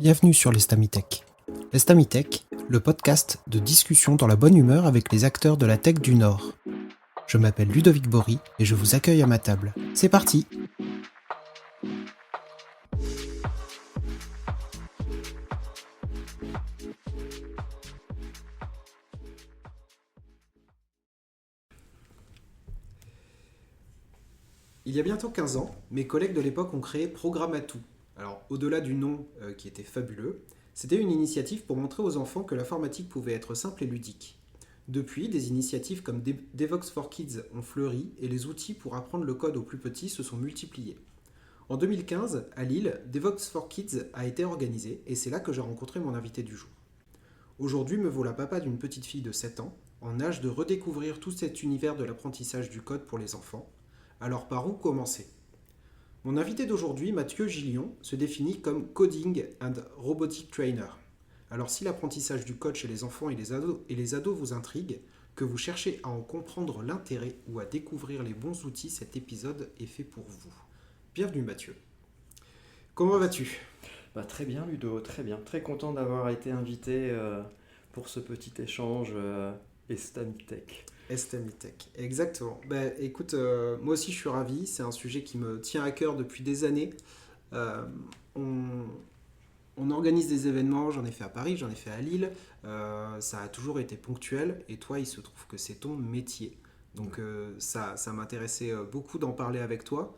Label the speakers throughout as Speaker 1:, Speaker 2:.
Speaker 1: Bienvenue sur l'Estamitech. L'Estamitech, le podcast de discussion dans la bonne humeur avec les acteurs de la tech du Nord. Je m'appelle Ludovic Bory et je vous accueille à ma table. C'est parti! Il y a bientôt 15 ans, mes collègues de l'époque ont créé Programmatou. Alors, au-delà du nom qui était fabuleux, c'était une initiative pour montrer aux enfants que l'informatique pouvait être simple et ludique. Depuis, des initiatives comme Devox for Kids ont fleuri et les outils pour apprendre le code aux plus petits se sont multipliés. En 2015, à Lille, Devox for Kids a été organisé et c'est là que j'ai rencontré mon invité du jour. Aujourd'hui, me voilà papa d'une petite fille de 7 ans, en âge de redécouvrir tout cet univers de l'apprentissage du code pour les enfants. Alors par où commencer? Mon invité d'aujourd'hui, Mathieu Gillion, se définit comme Coding and Robotic Trainer. Alors si l'apprentissage du code chez les enfants et les ados vous intrigue, que vous cherchez à en comprendre l'intérêt ou à découvrir les bons outils, cet épisode est fait pour vous. Bienvenue Mathieu. Comment vas-tu?
Speaker 2: Très bien Ludo, très bien. Très content d'avoir été invité pour ce petit échange Estamitech.
Speaker 1: Estamitech, exactement. Écoute, moi aussi je suis ravi, c'est un sujet qui me tient à cœur depuis des années. Euh, on, on organise des événements, j'en ai fait à Paris, j'en ai fait à Lille, ça a toujours été ponctuel, et toi il se trouve que c'est ton métier. Donc ça m'intéressait beaucoup d'en parler avec toi.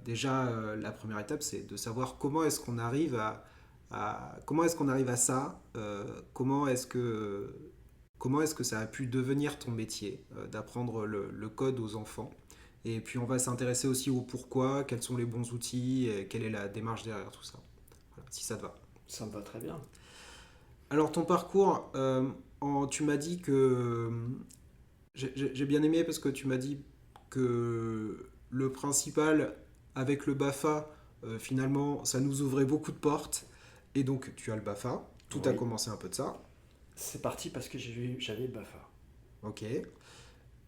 Speaker 1: Déjà, la première étape c'est de savoir comment est-ce qu'on arrive à ça, comment est-ce que ça a pu devenir ton métier, d'apprendre le code aux enfants. Et puis on va s'intéresser aussi au pourquoi, quels sont les bons outils, et quelle est la démarche derrière tout ça. Voilà, si ça te va.
Speaker 2: Ça me va très bien.
Speaker 1: Alors ton parcours, tu m'as dit que... J'ai bien aimé parce que tu m'as dit que le principal avec le BAFA, finalement, ça nous ouvrait beaucoup de portes. Et donc tu as le BAFA, tout a
Speaker 2: Oui,
Speaker 1: commencé un peu de ça.
Speaker 2: c'est parti parce que j'avais le BAFA
Speaker 1: Ok.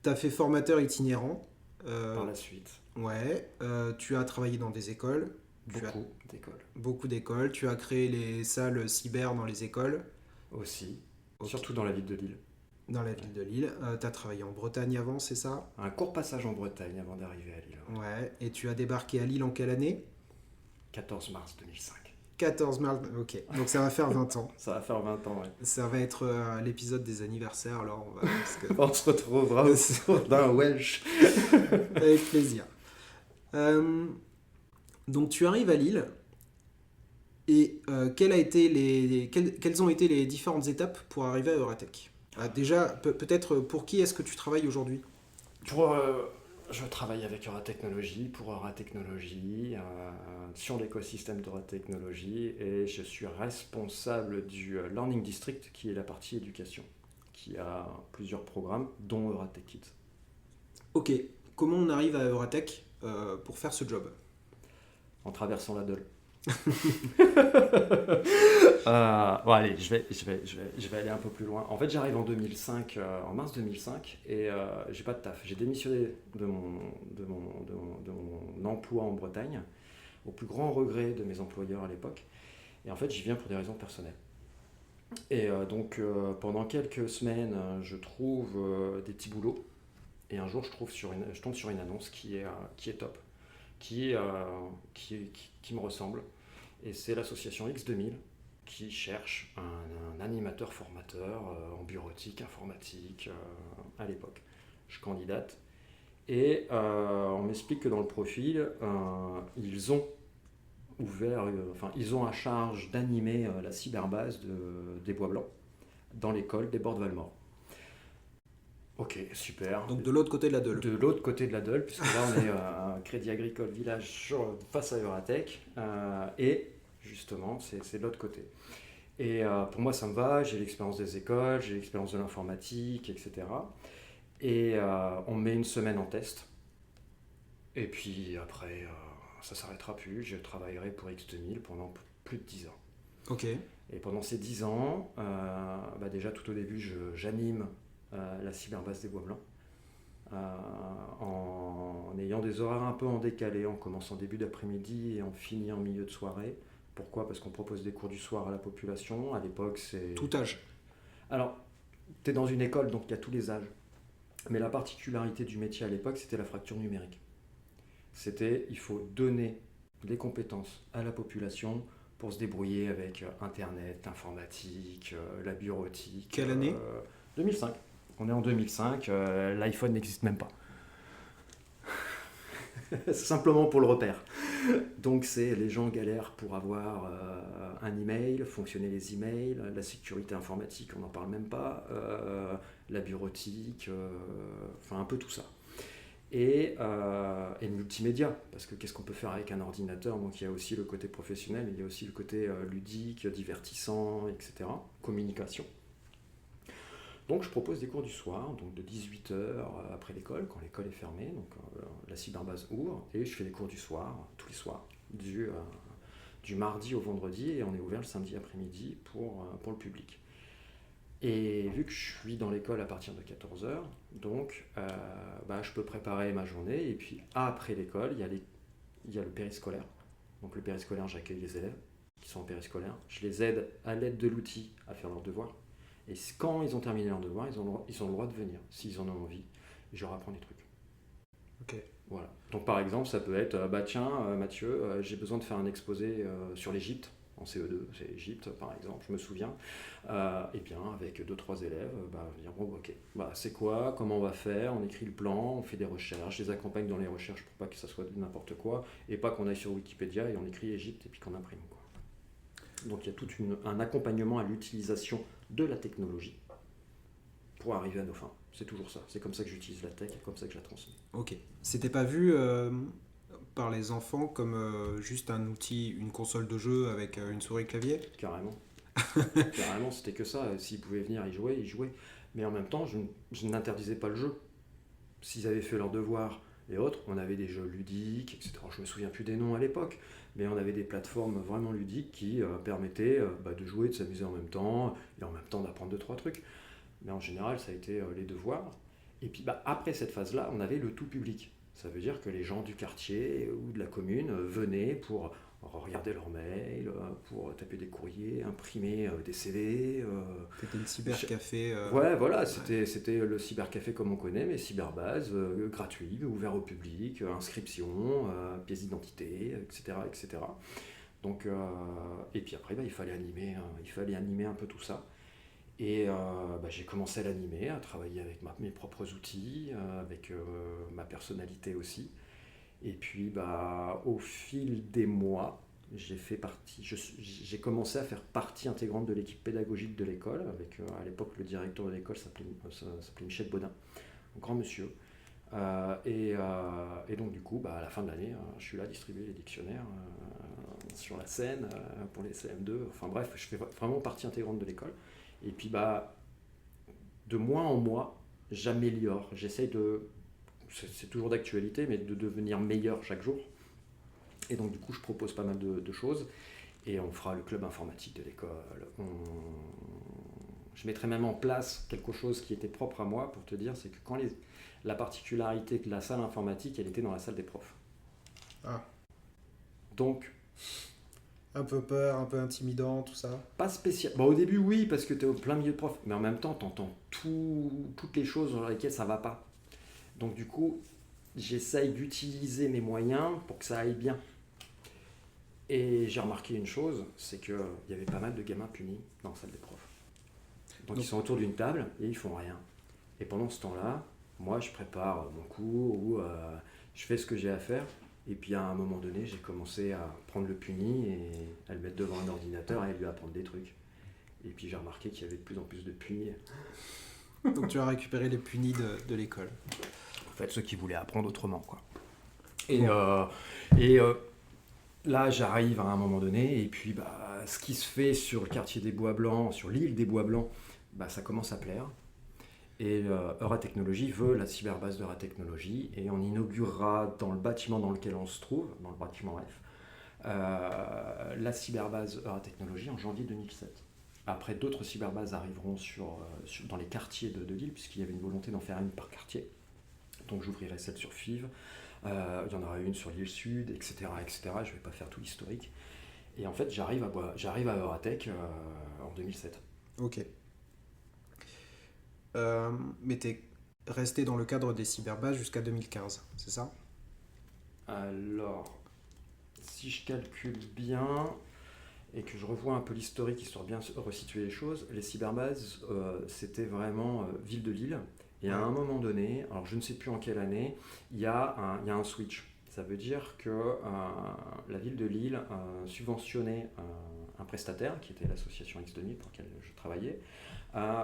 Speaker 1: Tu as fait formateur itinérant.
Speaker 2: par
Speaker 1: Euh,
Speaker 2: la suite.
Speaker 1: ouais. Tu as travaillé dans des écoles. Tu as
Speaker 2: Beaucoup d'écoles
Speaker 1: beaucoup d'écoles. Tu as créé les salles cyber dans les écoles.
Speaker 2: aussi,
Speaker 1: Ok.
Speaker 2: surtout dans la ville de Lille.
Speaker 1: Dans la
Speaker 2: Ouais.
Speaker 1: ville de Lille. Tu as travaillé en Bretagne avant, c'est ça?
Speaker 2: Un court passage en Bretagne avant d'arriver à Lille.
Speaker 1: Ouais. Et tu as débarqué à Lille en quelle année?
Speaker 2: 14 mars 2005.
Speaker 1: 14 mars. Ok. Donc ça va faire 20 ans.
Speaker 2: Ça va faire 20 ans, ouais.
Speaker 1: Ça va être l'épisode des anniversaires, alors on va... parce que-
Speaker 2: On se retrouvera autour d'un Welsh.
Speaker 1: Avec plaisir. Euh, donc tu arrives à Lille. Et quelles ont été les différentes étapes pour arriver à Euratech? Déjà, peut-être pour qui est-ce que tu travailles aujourd'hui?
Speaker 2: Pour, je travaille avec Euratechnologie, pour Euratechnologie, sur l'écosystème d'Euratechnologie, et je suis responsable du Learning District, qui est la partie éducation, qui a plusieurs programmes, dont Euratech Kids.
Speaker 1: Ok, comment on arrive à Euratech pour faire ce job?
Speaker 2: En traversant la Dole. Bon, allez, je vais aller un peu plus loin. En fait, j'arrive en 2005, en mars 2005, et j'ai pas de taf. J'ai démissionné de mon emploi en Bretagne, au plus grand regret de mes employeurs à l'époque. Et en fait, j'y viens pour des raisons personnelles. Et donc, pendant quelques semaines, je trouve des petits boulots. Et un jour, je tombe sur une annonce qui est top, qui, euh, qui me ressemble. Et c'est l'association X2000 qui cherche un animateur formateur en bureautique, informatique à l'époque. Je candidate et on m'explique que dans le profil, ils ont à charge d'animer la cyberbase des Bois Blancs dans l'école des Bords de Valmore. Ok, super.
Speaker 1: Donc de l'autre côté de la Deule.
Speaker 2: De l'autre côté de la Deule, puisque là on est à un Crédit Agricole Village face à Euratech, et justement c'est de l'autre côté. Et pour moi ça me va, j'ai l'expérience des écoles, j'ai l'expérience de l'informatique, etc. Et on me met une semaine en test, et puis après ça s'arrêtera plus, je travaillerai pour X2000 pendant plus de 10 ans.
Speaker 1: Ok.
Speaker 2: Et pendant ces 10 ans, déjà tout au début j'anime la cyberbase des Bois Blancs. En ayant des horaires un peu en décalé, on commence en début d'après-midi et on finit en milieu de soirée, Pourquoi? Parce qu'on propose des cours du soir à la population. À l'époque, c'est...
Speaker 1: Tout âge.
Speaker 2: Alors, tu es dans une école, donc il y a tous les âges. Mais la particularité du métier à l'époque, c'était la fracture numérique. C'était, il faut donner des compétences à la population pour se débrouiller avec Internet, l'informatique, la bureautique.
Speaker 1: Quelle année?
Speaker 2: 2005. On est en 2005, l'iPhone n'existe même pas. Simplement pour le repère. Donc c'est les gens galèrent pour avoir un email, fonctionner les emails, la sécurité informatique, on n'en parle même pas, la bureautique, enfin un peu tout ça. Et le multimédia, parce que qu'est-ce qu'on peut faire avec un ordinateur? Donc il y a aussi le côté professionnel, il y a aussi le côté ludique, divertissant, etc. Communication. Donc je propose des cours du soir, donc de 18h après l'école, quand l'école est fermée, donc la cyberbase ouvre, et je fais des cours du soir, tous les soirs, du mardi au vendredi, et on est ouvert le samedi après-midi pour le public. Et vu que je suis dans l'école à partir de 14h, donc je peux préparer ma journée, et puis après l'école, il y a le périscolaire. Donc le périscolaire, j'accueille les élèves qui sont en périscolaire, je les aide à l'aide de l'outil à faire leurs devoirs. Et quand ils ont terminé leurs devoirs, ils ont le droit de venir, s'ils en ont envie. Je leur apprends des trucs.
Speaker 1: Ok.
Speaker 2: Voilà. Donc par exemple, ça peut être, Mathieu, j'ai besoin de faire un exposé sur l'Égypte, en CE2, c'est l'Égypte par exemple, je me souviens. Et bien avec 2-3 élèves, dire bon ok, c'est quoi, comment on va faire, on écrit le plan, on fait des recherches, je les accompagne dans les recherches pour pas que ça soit n'importe quoi, et pas qu'on aille sur Wikipédia et on écrit Égypte et puis qu'on imprime quoi. Donc il y a tout un accompagnement à l'utilisation de la technologie pour arriver à nos fins. C'est toujours ça. C'est comme ça que j'utilise la tech et comme ça que je la transmets.
Speaker 1: Ok. C'était pas vu par les enfants comme juste un outil, une console de jeu avec une souris clavier?
Speaker 2: Carrément. Carrément, c'était que ça. S'ils pouvaient venir, ils jouaient. Mais en même temps, je n'interdisais pas le jeu. S'ils avaient fait leurs devoirs et autres, on avait des jeux ludiques, etc. Je me souviens plus des noms à l'époque, mais on avait des plateformes vraiment ludiques qui permettaient de jouer, de s'amuser en même temps, et en même temps d'apprendre 2-3 trucs. Mais en général, ça a été les devoirs. Et puis après cette phase-là, on avait le tout public. Ça veut dire que les gens du quartier ou de la commune venaient pour regarder leurs mails, pour taper des courriers, imprimer des CV.
Speaker 1: C'était une cybercafé.
Speaker 2: Ouais, voilà, c'était le cybercafé comme on connaît, mais cyberbase, gratuit, ouvert au public, inscription, pièce d'identité, etc., etc. Donc, et puis après, il fallait animer un peu tout ça. Et j'ai commencé à l'animer, à travailler avec mes propres outils, avec ma personnalité aussi. Et puis au fil des mois, j'ai commencé à faire partie intégrante de l'équipe pédagogique de l'école, avec à l'époque le directeur de l'école s'appelait Michel Baudin, un grand monsieur. Et donc du coup, à la fin de l'année, je suis là à distribuer les dictionnaires sur la scène pour les CM2. Enfin bref, je fais vraiment partie intégrante de l'école. Et puis de mois en mois, j'améliore. J'essaye c'est toujours d'actualité, mais de devenir meilleur chaque jour. Et donc du coup, je propose pas mal de choses. Et on fera le club informatique de l'école. Je mettrai même en place quelque chose qui était propre à moi, pour te dire, c'est que la particularité de la salle informatique, elle était dans la salle des profs.
Speaker 1: Ah.
Speaker 2: Donc...
Speaker 1: Un peu peur, un peu intimidant, tout ça?
Speaker 2: Pas spécial. Au début, oui, parce que tu es au plein milieu de profs. Mais en même temps, tu entends toutes les choses dans lesquelles ça va pas. Donc du coup, j'essaye d'utiliser mes moyens pour que ça aille bien. Et j'ai remarqué une chose, c'est qu'il y avait pas mal de gamins punis dans la salle des profs. Donc ils sont autour d'une table et ils font rien. Et pendant ce temps-là, moi je prépare mon cours ou je fais ce que j'ai à faire. Et puis à un moment donné, j'ai commencé à prendre le puni et à le mettre devant un ordinateur et à lui apprendre des trucs. Et puis j'ai remarqué qu'il y avait de plus en plus de punis.
Speaker 1: Donc tu as récupéré les punis de l'école.
Speaker 2: En fait, ceux qui voulaient apprendre autrement, quoi. Et là, j'arrive à un moment donné, et puis ce qui se fait sur le quartier des Bois Blancs, sur l'île des Bois Blancs, ça commence à plaire. Et Euratechnologie veut la cyberbase d'Euratechnologie, et on inaugurera dans le bâtiment dans lequel on se trouve, dans le bâtiment F, la cyberbase Euratechnologie en janvier 2007. Après, d'autres cyberbases arriveront dans les quartiers de l'île, puisqu'il y avait une volonté d'en faire une par quartier. Donc j'ouvrirai celle sur Fives, il y en aura une sur l'île Sud, etc., etc. Je ne vais pas faire tout l'historique. Et en fait, j'arrive à Euratech en 2007.
Speaker 1: Ok. Mais t'es resté dans le cadre des cyberbases jusqu'à 2015, c'est ça?
Speaker 2: Alors, si je calcule bien et que je revois un peu l'historique histoire de bien resituer les choses, les cyberbases, c'était vraiment ville de Lille. Et à
Speaker 1: Ouais.
Speaker 2: un moment donné, alors je ne sais plus en quelle année, il y a un switch. Ça veut dire que la ville de Lille subventionnait un prestataire, qui était l'association X2000 pour laquelle je travaillais,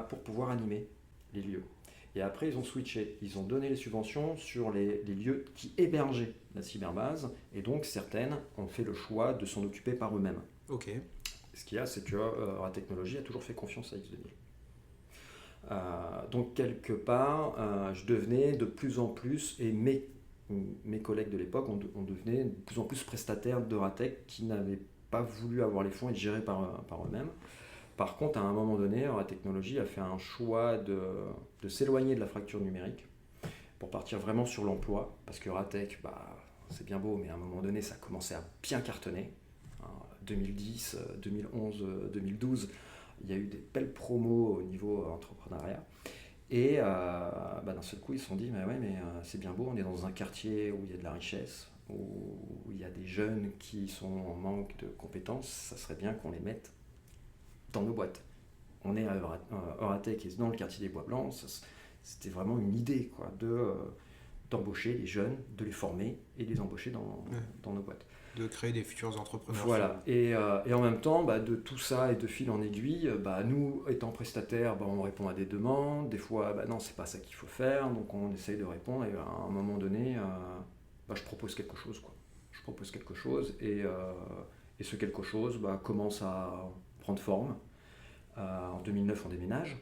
Speaker 2: pour pouvoir animer les lieux. Et après, ils ont switché. Ils ont donné les subventions sur les lieux qui hébergeaient la cyberbase. Et donc, certaines ont fait le choix de s'en occuper par eux-mêmes.
Speaker 1: Ok.
Speaker 2: Ce qu'il y a, c'est que la technologie a toujours fait confiance à X2000. Donc, quelque part, je devenais de plus en plus, et mes collègues de l'époque, on devenait de plus en plus prestataires d'Euratech qui n'avaient pas voulu avoir les fonds et être gérés par eux-mêmes. Par contre, à un moment donné, la technologie a fait un choix de s'éloigner de la fracture numérique pour partir vraiment sur l'emploi, parce que Ratech, c'est bien beau, mais à un moment donné, ça commençait à bien cartonner. 2010, 2011, 2012, il y a eu des belles promos au niveau entrepreneuriat. Et d'un seul coup, ils se sont dit, mais ouais, mais c'est bien beau, on est dans un quartier où il y a de la richesse, où il y a des jeunes qui sont en manque de compétences, ça serait bien qu'on les mette dans nos boîtes. On est à Euratech et dans le quartier des Bois Blancs, c'était vraiment une idée quoi, d'embaucher les jeunes, de les former et de les embaucher
Speaker 1: Ouais.
Speaker 2: dans nos boîtes.
Speaker 1: De créer des futurs entrepreneurs
Speaker 2: Voilà,
Speaker 1: finalement.
Speaker 2: et en même temps, de tout ça et de fil en aiguille, nous étant prestataires, on répond à des demandes, des fois, non, c'est pas ça qu'il faut faire, donc on essaye de répondre, et à un moment donné, je propose quelque chose, quoi. Je propose quelque chose, et ce quelque chose commence à prendre forme. En 2009, on déménage,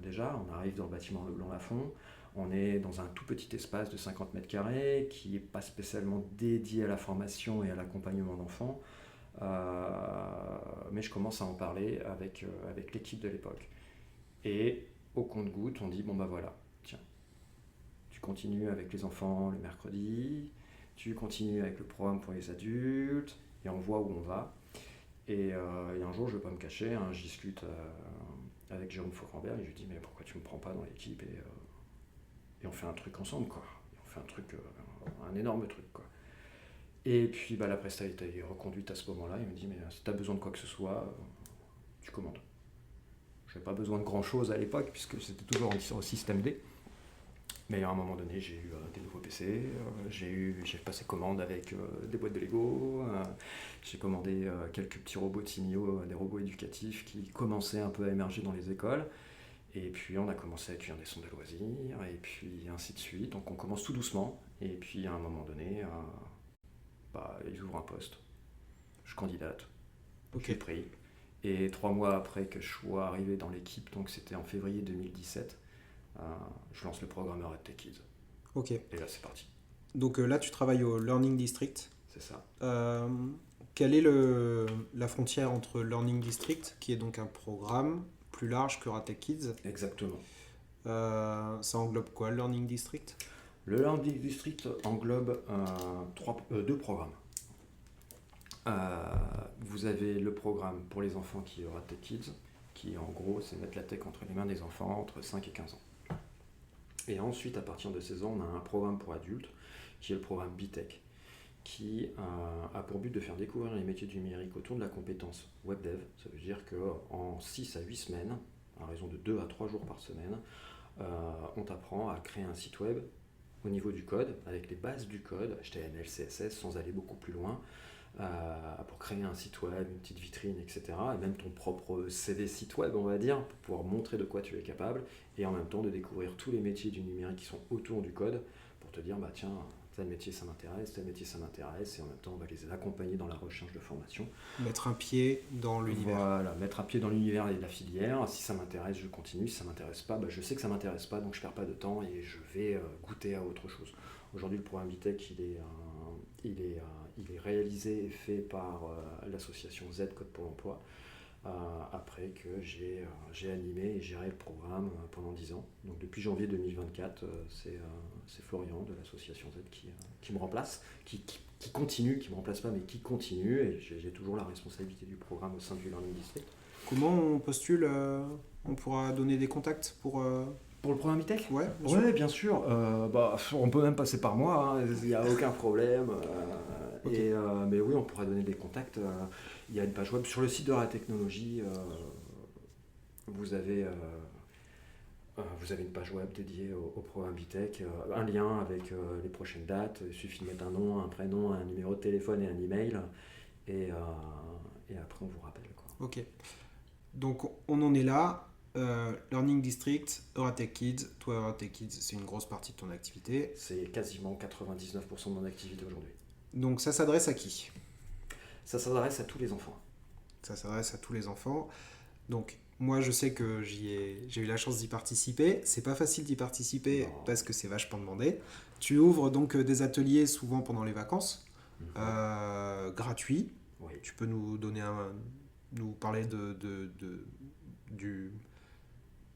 Speaker 2: déjà, on arrive dans le bâtiment Le Blanc-Lafont, on est dans un tout petit espace de 50 mètres carrés qui n'est pas spécialement dédié à la formation et à l'accompagnement d'enfants, mais je commence à en parler avec l'équipe de l'époque. Et au compte-gouttes, on dit, voilà, tiens, tu continues avec les enfants le mercredi, tu continues avec le programme pour les adultes, et on voit où on va. Et un jour, je ne vais pas me cacher, je discute avec Jérôme Fauquembert et je lui dis, mais pourquoi tu ne me prends pas dans l'équipe et on fait un truc ensemble, quoi. On fait un truc, un énorme truc, quoi. Et puis la presta a été reconduite à ce moment-là. Il me dit, mais si tu as besoin de quoi que ce soit, tu commandes. Je n'avais pas besoin de grand-chose à l'époque, puisque c'était toujours en système D. Mais à un moment donné, j'ai eu des nouveaux PC, j'ai passé commande avec des boîtes de Lego, j'ai commandé quelques petits robots Timio, des robots éducatifs qui commençaient un peu à émerger dans les écoles. Et puis on a commencé à accueillir des centres de loisirs, et puis ainsi de suite. Donc on commence tout doucement, et puis à un moment donné, ils ouvrent un poste. Je candidate, je suis
Speaker 1: Ok.
Speaker 2: pris. Et 3 mois après que je sois arrivé dans l'équipe, donc c'était en février 2017, je lance le programme Euratech Kids.
Speaker 1: Ok.
Speaker 2: Et là c'est parti,
Speaker 1: Donc là, tu travailles au Learning District.
Speaker 2: c'est ça.
Speaker 1: Euh, Quelle est la frontière entre Learning District, qui est donc un programme plus large que Ratech Kids?
Speaker 2: Exactement.
Speaker 1: Ça englobe quoi, Learning District?
Speaker 2: Le Learning District englobe deux programmes. Vous avez le programme pour les enfants qui est Euratech Kids, qui en gros c'est mettre la tech entre les mains des enfants entre 5 et 15 ans. Et ensuite, à partir de 16 ans, on a un programme pour adultes, qui est le programme BTech, qui a pour but de faire découvrir les métiers du numérique autour de la compétence WebDev. Ça veut dire qu'en 6 à 8 semaines, à raison de 2 à 3 jours par semaine, on t'apprend à créer un site web au niveau du code, avec les bases du code, HTML, CSS, sans aller beaucoup plus loin, pour créer un site web, une petite vitrine, etc. Et même ton propre CV site web, on va dire, pour pouvoir montrer de quoi tu es capable, et en même temps de découvrir tous les métiers du numérique qui sont autour du code, pour te dire, tiens, tel métier ça m'intéresse, tel métier ça m'intéresse, et en même temps on va les accompagner dans la recherche de formation.
Speaker 1: Mettre un pied dans l'univers.
Speaker 2: Voilà, mettre un pied dans l'univers et la filière. Si ça m'intéresse, je continue. Si ça m'intéresse pas, je sais que ça m'intéresse pas, donc je perds pas de temps et je vais goûter à autre chose. Aujourd'hui, le programme BTech, il est réalisé et fait par l'association Z Code pour l'emploi, après que j'ai animé et géré le programme pendant 10 ans. Donc depuis janvier 2024, c'est Florian de l'association Z qui me remplace, qui continue, qui ne me remplace pas, mais qui continue, et j'ai toujours la responsabilité du programme au sein du Learning District.
Speaker 1: Comment on postule On pourra donner des contacts pour...
Speaker 2: Pour le programme E-Tech ?
Speaker 1: Ouais,
Speaker 2: bien sûr. On peut même passer par moi, il n'y a aucun problème.
Speaker 1: Ok.
Speaker 2: Mais oui, on pourra donner des contacts. Il y a une page web sur le site de la technologie. Vous avez une page web dédiée au programme E-Tech, un lien avec les prochaines dates. Il suffit de mettre un nom, un prénom, un numéro de téléphone et un email. Et après, on vous rappelle, quoi.
Speaker 1: Ok. Donc on en est là. Learning District, Euratech Kids. Toi, Euratech Kids, c'est une grosse partie de ton activité.
Speaker 2: C'est quasiment 99% de mon activité aujourd'hui.
Speaker 1: Donc ça s'adresse à qui ?
Speaker 2: Ça s'adresse à tous les enfants.
Speaker 1: Ça s'adresse à tous les enfants. Donc moi, je sais que j'ai eu la chance d'y participer. C'est pas facile d'y participer
Speaker 2: Non.
Speaker 1: parce que c'est vachement demandé. Tu ouvres donc des ateliers souvent pendant les vacances, gratuits.
Speaker 2: Oui.
Speaker 1: Tu peux nous parler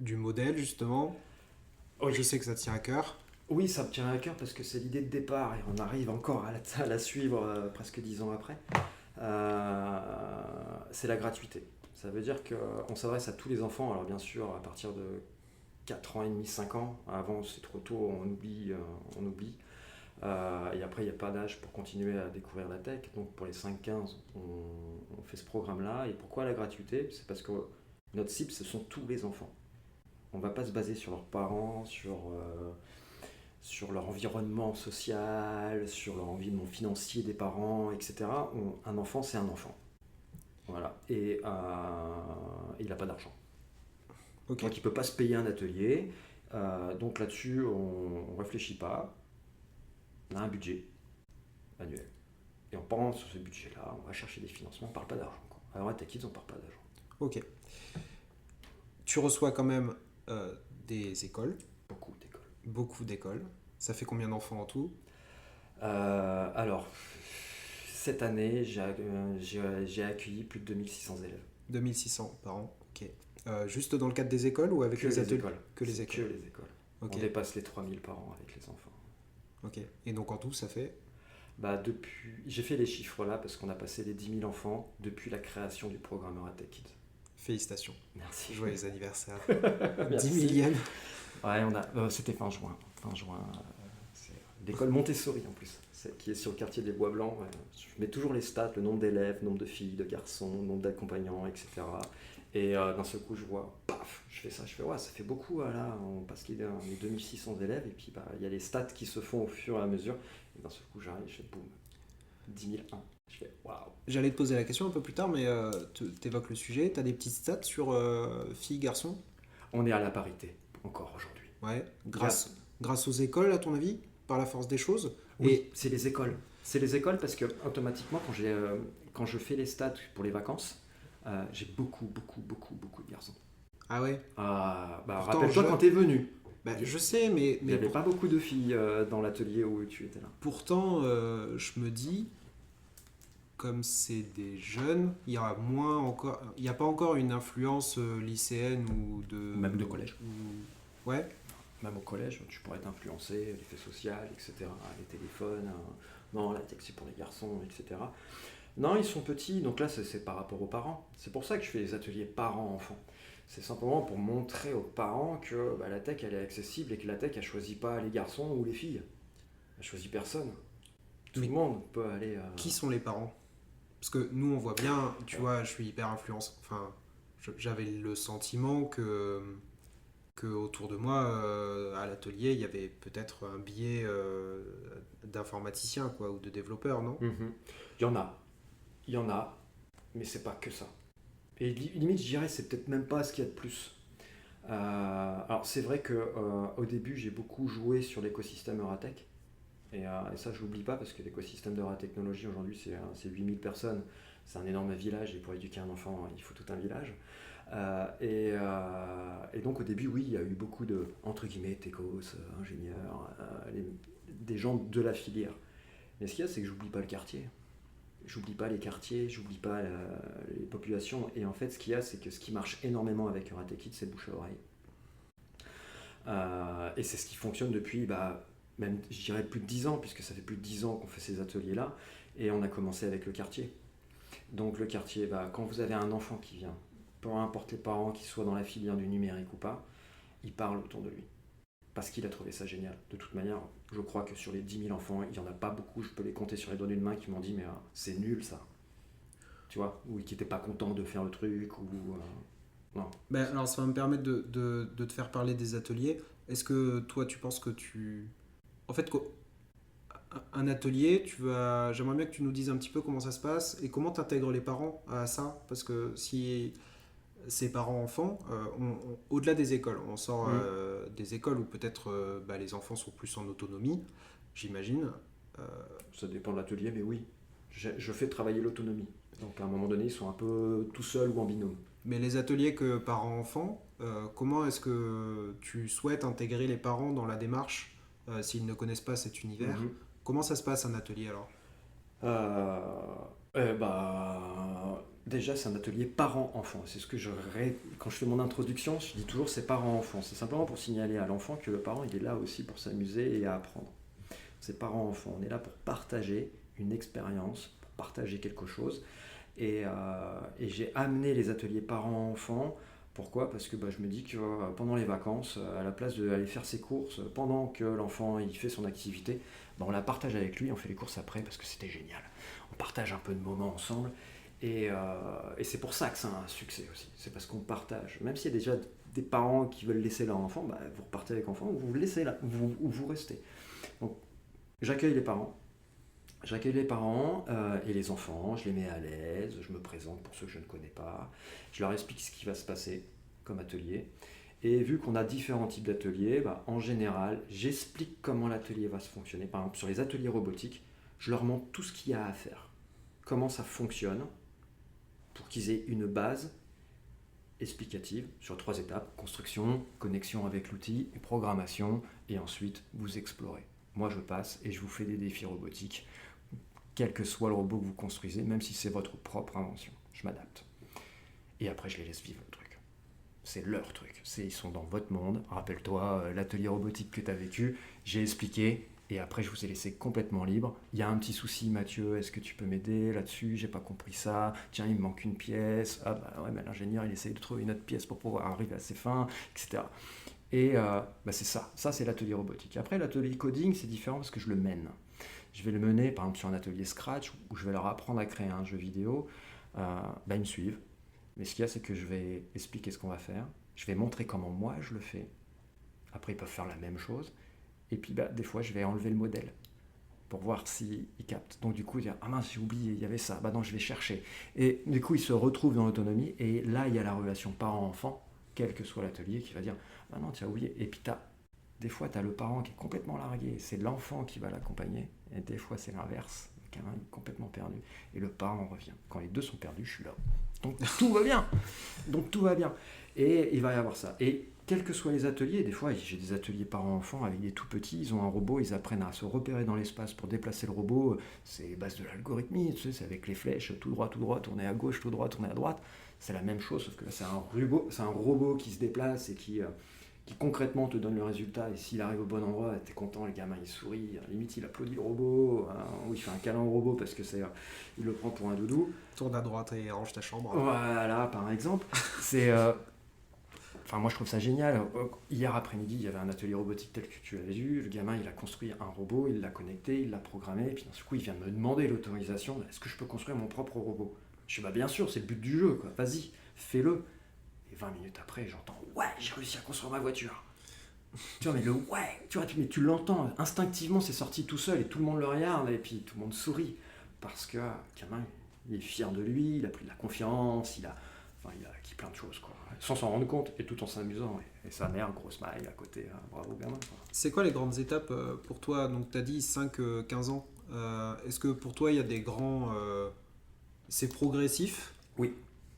Speaker 1: du modèle justement.
Speaker 2: Oui.
Speaker 1: Je sais que ça te tient à cœur.
Speaker 2: Oui, ça me tient à cœur parce que c'est l'idée de départ et on arrive encore à la suivre presque 10 ans après. C'est la gratuité. Ça veut dire qu'on s'adresse à tous les enfants, alors bien sûr à partir de 4 ans et demi, 5 ans. Avant c'est trop tôt, on oublie. Et après il n'y a pas d'âge pour continuer à découvrir la tech. Donc pour les 5-15, on fait ce programme-là. Et pourquoi la gratuité ? C'est parce que notre cible, ce sont tous les enfants. On ne va pas se baser sur leurs parents, sur leur environnement social, sur leur environnement financier des parents, etc. Un enfant, c'est un enfant. Voilà. Et il n'a pas d'argent.
Speaker 1: Ok.
Speaker 2: Donc il ne peut pas se payer un atelier. Donc là-dessus, on ne réfléchit pas. On a un budget annuel. Et on pense sur ce budget-là, on va chercher des financements, on ne parle pas d'argent. Alors à Tech Kids, on ne parle pas d'argent.
Speaker 1: Ok. Tu reçois quand même des écoles.
Speaker 2: Beaucoup d'écoles.
Speaker 1: Beaucoup d'écoles. Ça fait combien d'enfants en tout ?
Speaker 2: Alors, cette année, j'ai accueilli plus de 2600 élèves.
Speaker 1: 2600 par an, ok. Juste dans le cadre des écoles ou avec
Speaker 2: Que
Speaker 1: les
Speaker 2: les
Speaker 1: ateliers ?
Speaker 2: écoles.
Speaker 1: Que les
Speaker 2: C'est
Speaker 1: écoles.
Speaker 2: Que les écoles.
Speaker 1: Ok.
Speaker 2: On dépasse les 3000 par an avec les enfants.
Speaker 1: Ok. Et donc en tout, ça fait
Speaker 2: J'ai fait les chiffres là parce qu'on a passé les 10 000 enfants depuis la création du programme Euratech Kids.
Speaker 1: Félicitations.
Speaker 2: Merci.
Speaker 1: Joyeux anniversaire.
Speaker 2: Merci.
Speaker 1: 10 millième.
Speaker 2: Ouais, c'était fin juin. C'est l'école Montessori en plus, qui est sur le quartier des Bois Blancs. Je mets toujours les stats, le nombre d'élèves, nombre de filles, de garçons, nombre d'accompagnants, etc. Et d'un seul coup, je vois, paf, je fais ça, je fais, ouais, ça fait beaucoup, là, parce qu'il y a les 2600 élèves, et puis il y a les stats qui se font au fur et à mesure. Et d'un seul coup, j'arrive, je fais boum, 10 001. Je fais, waouh.
Speaker 1: J'allais te poser la question un peu plus tard, mais t'évoques le sujet. T'as des petites stats sur filles, garçons ?
Speaker 2: On est à la parité, encore aujourd'hui.
Speaker 1: Ouais. Grâce aux écoles, à ton avis ? Par la force des choses ?
Speaker 2: Oui,
Speaker 1: Et
Speaker 2: c'est les écoles. C'est les écoles parce que automatiquement, quand je fais les stats pour les vacances, j'ai beaucoup de garçons.
Speaker 1: Ah ouais ?
Speaker 2: Pourtant,
Speaker 1: je-
Speaker 2: rappelle-toi quand t'es venu.
Speaker 1: Je sais, mais
Speaker 2: Il n'y avait pas beaucoup de filles dans l'atelier où tu étais là.
Speaker 1: pourtant, je me dis, comme c'est des jeunes, il y a moins encore, il n'y a pas encore une influence lycéenne ou de
Speaker 2: Même de collège.
Speaker 1: Ouais.
Speaker 2: Même au collège, tu pourrais t'influencer, l'effet social, etc. Les téléphones, non, la tech c'est pour les garçons, etc. Non, ils sont petits, donc là c'est par rapport aux parents. C'est pour ça que je fais les ateliers parents-enfants. C'est simplement pour montrer aux parents que la tech elle est accessible et que la tech elle choisit pas les garçons ou les filles. Elle choisit personne. Tout
Speaker 1: Mais
Speaker 2: le monde peut aller.
Speaker 1: Qui sont les parents ? Parce que nous, on voit bien, tu vois, je suis hyper influence. Enfin, j'avais le sentiment que autour de moi, à l'atelier, il y avait peut-être un biais d'informaticien, quoi, ou de développeur, non ?
Speaker 2: Mhm. Il y en a, mais c'est pas que ça. Et limite, je dirais, c'est peut-être même pas ce qu'il y a de plus. Alors, c'est vrai que au début, j'ai beaucoup joué sur l'écosystème Euratech. Et ça, je l'oublie pas parce que l'écosystème d'Euratechnologie aujourd'hui, c'est 8000 personnes. C'est un énorme village et pour éduquer un enfant, il faut tout un village. Et donc, au début, oui, il y a eu beaucoup de, entre guillemets, techos, ingénieurs, des gens de la filière. Mais ce qu'il y a, c'est que j'oublie pas le quartier. j'oublie pas les quartiers, j'oublie pas les populations. Et en fait, ce qu'il y a, c'est que ce qui marche énormément avec Karate Kid, c'est le bouche à oreille. Et c'est ce qui fonctionne depuis, même, je dirais, plus de 10 ans, puisque ça fait plus de 10 ans qu'on fait ces ateliers-là. Et on a commencé avec le quartier. Donc le quartier, quand vous avez un enfant qui vient, peu importe les parents qui soient dans la filière du numérique ou pas, il parle autour de lui. Parce qu'il a trouvé ça génial. De toute manière, je crois que sur les 10 000 enfants, il n'y en a pas beaucoup, je peux les compter sur les doigts d'une main, qui m'ont dit mais c'est nul ça. Tu vois, ou qui n'étaient pas contents de faire le truc, ou... non.
Speaker 1: Ben, alors ça va me permettre de te faire parler des ateliers. Est-ce que toi tu penses que tu... En fait, un atelier, j'aimerais bien que tu nous dises un petit peu comment ça se passe et comment tu intègres les parents à ça. Parce que si ces parents-enfants, au-delà des écoles, on sort des écoles où peut-être les enfants sont plus en autonomie, j'imagine.
Speaker 2: Ça dépend de l'atelier, mais oui. Je fais travailler l'autonomie. Donc à un moment donné, ils sont un peu tout seuls ou en binôme.
Speaker 1: Mais les ateliers que parents-enfants, comment est-ce que tu souhaites intégrer les parents dans la démarche s'ils ne connaissent pas cet univers?
Speaker 2: Mhm.
Speaker 1: Comment ça se passe un atelier alors?
Speaker 2: Déjà, c'est un atelier parents-enfants. C'est ce que quand je fais mon introduction, je dis toujours c'est parents-enfants. C'est simplement pour signaler à l'enfant que le parent, il est là aussi pour s'amuser et apprendre. C'est parents-enfants. On est là pour partager une expérience, pour partager quelque chose. Et j'ai amené les ateliers parents-enfants. Pourquoi? Parce que je me dis que pendant les vacances, à la place d'aller faire ses courses, pendant que l'enfant il fait son activité, on la partage avec lui, on fait les courses après parce que c'était génial. On partage un peu de moments ensemble. Et c'est pour ça que c'est un succès aussi. C'est parce qu'on partage. Même s'il y a déjà des parents qui veulent laisser leur enfant, vous repartez avec l'enfant ou vous le laissez là, ou vous restez. Donc j'accueille les parents. Et les enfants, je les mets à l'aise, je me présente pour ceux que je ne connais pas, je leur explique ce qui va se passer comme atelier. Et vu qu'on a différents types d'ateliers, en général, j'explique comment l'atelier va se fonctionner. Par exemple, sur les ateliers robotiques, je leur montre tout ce qu'il y a à faire, comment ça fonctionne, pour qu'ils aient une base explicative sur 3 étapes: construction, connexion avec l'outil, et programmation, et ensuite vous explorez. Moi, je passe et je vous fais des défis robotiques, quel que soit le robot que vous construisez, même si c'est votre propre invention. Je m'adapte. Et après, je les laisse vivre le truc. C'est leur truc. Ils sont dans votre monde. Rappelle-toi l'atelier robotique que tu as vécu. J'ai expliqué et après, je vous ai laissé complètement libre. Il y a un petit souci, Mathieu, est-ce que tu peux m'aider là-dessus? J'ai pas compris ça. Tiens, il me manque une pièce. Ah ouais, mais l'ingénieur, il essaye de trouver une autre pièce pour pouvoir arriver à ses fins, etc. Et c'est ça. Ça, c'est l'atelier robotique. Après, l'atelier coding, c'est différent parce que je le mène. Je vais le mener, par exemple, sur un atelier Scratch où je vais leur apprendre à créer un jeu vidéo. Ils me suivent. Mais ce qu'il y a, c'est que je vais expliquer ce qu'on va faire. Je vais montrer comment moi, je le fais. Après, ils peuvent faire la même chose. Et puis, des fois, je vais enlever le modèle pour voir s'ils captent. Donc, du coup, ils disent « Ah mince, j'ai oublié, il y avait ça. Non, je vais chercher. » Et du coup, ils se retrouvent dans l'autonomie. Et là, il y a la relation parent-enfant, quel que soit l'atelier, qui va dire « Ah non, tu as oublié. » Et puis, des fois, tu as le parent qui est complètement largué. C'est l'enfant qui va l'accompagner. Et des fois, c'est l'inverse. Le gamin est complètement perdu. Et le parent revient. Quand les deux sont perdus, je suis là. Donc, tout va bien. Et il va y avoir ça. Et quels que soient les ateliers, des fois, j'ai des ateliers parents-enfants avec des tout petits. Ils ont un robot, ils apprennent à se repérer dans l'espace pour déplacer le robot. C'est base de l'algorithmie, tu sais, c'est avec les flèches, tout droit, tourner à gauche, tout droit, tourner à droite. C'est la même chose, sauf que là, c'est un robot qui se déplace et qui concrètement te donne le résultat. Et s'il arrive au bon endroit, t'es content, le gamin il sourit, limite il applaudit le robot, ou il fait un câlin au robot parce que il le prend pour un doudou.
Speaker 1: Tourne à droite et range ta chambre.
Speaker 2: Voilà, par exemple. Moi je trouve ça génial. Hier après-midi, il y avait un atelier robotique tel que tu l'avais vu. Le gamin il a construit un robot, il l'a connecté, il l'a programmé, et puis d'un coup il vient me demander l'autorisation. Est-ce que je peux construire mon propre robot? Je dis bien sûr, c'est le but du jeu, quoi. Vas-y, fais-le. Et 20 minutes après, j'entends « Ouais, j'ai réussi à construire ma voiture !» Tu vois, mais le « ouais !» mais tu l'entends, instinctivement, c'est sorti tout seul, et tout le monde le regarde, et puis tout le monde sourit. Parce que le gamin, il est fier de lui, il a pris de la confiance, il a acquis plein de choses, quoi. Sans s'en rendre compte, et tout en s'amusant. Et sa mère, gros smile à côté, bravo gamin, quoi.
Speaker 1: C'est quoi les grandes étapes pour toi? Donc tu as dit 5-15 ans. Est-ce que pour toi, il y a des grands... c'est progressif?
Speaker 2: Oui.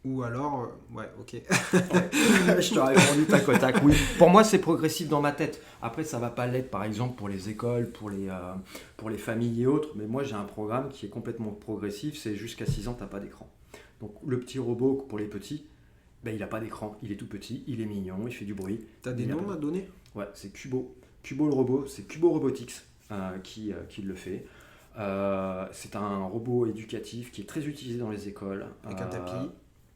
Speaker 1: Ou alors, ouais, ok.
Speaker 2: Je t'aurais répondu tac au tac. Oui, pour moi, c'est progressif dans ma tête. Après, ça va pas l'être, par exemple, pour les écoles, pour les familles et autres. Mais moi, j'ai un programme qui est complètement progressif. C'est jusqu'à 6 ans, t'as pas d'écran. Donc, le petit robot pour les petits, ben, il a pas d'écran. Il est tout petit, il est mignon, il fait du bruit.
Speaker 1: T'as des
Speaker 2: Il a
Speaker 1: noms
Speaker 2: pas-
Speaker 1: à donner?
Speaker 2: Ouais, c'est Cubo. Cubo le robot, c'est Cubo Robotics qui le fait. C'est un robot éducatif qui est très utilisé dans les écoles.
Speaker 1: Avec un tapis,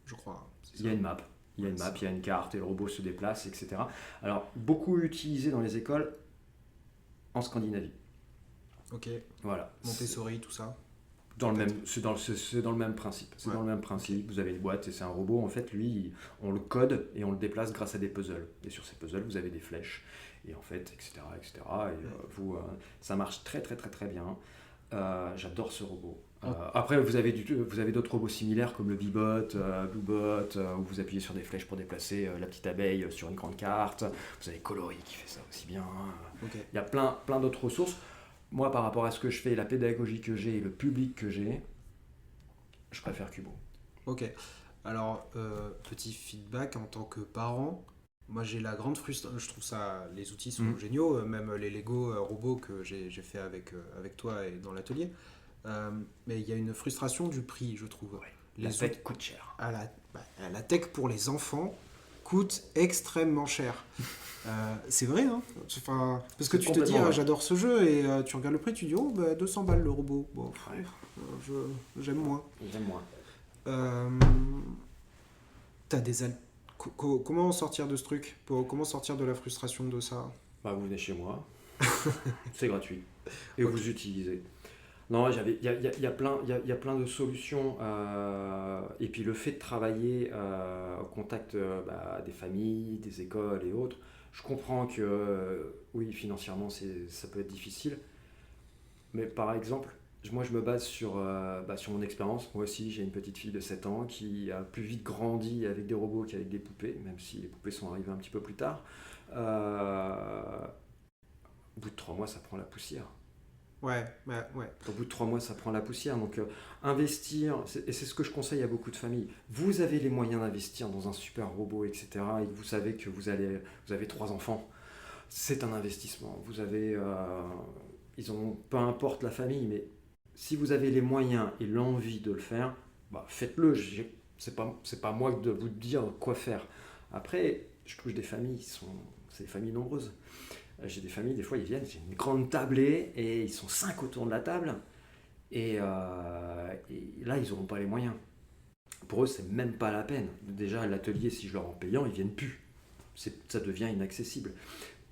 Speaker 1: je crois. C'est
Speaker 2: Il y
Speaker 1: ça.
Speaker 2: a une map. Il y a
Speaker 1: Ouais,
Speaker 2: une map,
Speaker 1: c'est
Speaker 2: il y a une carte et le robot se déplace, etc. Alors, beaucoup utilisé dans les écoles en Scandinavie.
Speaker 1: ok.
Speaker 2: Voilà.
Speaker 1: Montessori, tout ça.
Speaker 2: Dans le
Speaker 1: Peut-être.
Speaker 2: même, c'est dans le même principe. C'est
Speaker 1: Ouais.
Speaker 2: dans le même principe. Vous avez une boîte et c'est un robot. En fait, lui, on le code et on le déplace grâce à des puzzles. Et sur ces puzzles, vous avez des flèches. Et en fait, etc. etc. Ça marche très, très, très, très bien. J'adore ce robot. Après, vous avez d'autres robots similaires comme le Bee-Bot, Blue-Bot, où vous appuyez sur des flèches pour déplacer la petite abeille sur une grande carte. Vous avez Coloris qui fait ça aussi bien.
Speaker 1: Ok.
Speaker 2: Il y a plein d'autres ressources. Moi, par rapport à ce que je fais, la pédagogie que j'ai et le public que j'ai, je préfère Cubo.
Speaker 1: Ok. Alors, petit feedback en tant que parent. Moi, j'ai la grande frustration. Je trouve ça, les outils sont géniaux, même les Lego robots que j'ai fait avec toi et dans l'atelier. Mais il y a une frustration du prix, je trouve.
Speaker 2: Ouais.
Speaker 1: Les
Speaker 2: La
Speaker 1: outils
Speaker 2: tech coûte cher.
Speaker 1: la tech pour les enfants coûte extrêmement cher. C'est vrai, hein. Enfin, parce que
Speaker 2: C'est
Speaker 1: tu te dis,
Speaker 2: complètement vrai.
Speaker 1: j'adore ce jeu, et tu regardes le prix, tu dis, oh, 200 balles le robot. Bon,
Speaker 2: Ouais.
Speaker 1: j'aime moins.
Speaker 2: J'aime moins.
Speaker 1: Euh, T'as des comment sortir de ce truc? Comment sortir de la frustration de ça?
Speaker 2: Bah, vous venez chez moi, c'est gratuit. Et
Speaker 1: Ok.
Speaker 2: vous utilisez. Non, il y a plein de solutions. Et puis le fait de travailler au contact des familles, des écoles et autres, je comprends que oui, financièrement, ça peut être difficile. Mais par exemple, moi je me base sur mon expérience. Moi aussi, j'ai une petite fille de 7 ans qui a plus vite grandi avec des robots qu'avec des poupées, même si les poupées sont arrivées un petit peu plus tard. Au bout de 3 mois, ça prend la poussière.
Speaker 1: Ouais, ouais.
Speaker 2: Au bout de 3 mois, ça prend la poussière. Donc, investir, et c'est ce que je conseille à beaucoup de familles. Vous avez les moyens d'investir dans un super robot, etc. Et que vous savez que vous avez 3 enfants. C'est un investissement. Peu importe la famille, mais si vous avez les moyens et l'envie de le faire, bah, faites-le. C'est pas moi de vous dire quoi faire. Après, je touche des familles c'est des familles nombreuses. J'ai des familles, des fois, ils viennent, j'ai une grande tablée et ils sont 5 autour de la table. Et là, ils n'auront pas les moyens. Pour eux, c'est même pas la peine. Déjà, l'atelier, si je leur en payant, ils viennent plus. Ça devient inaccessible.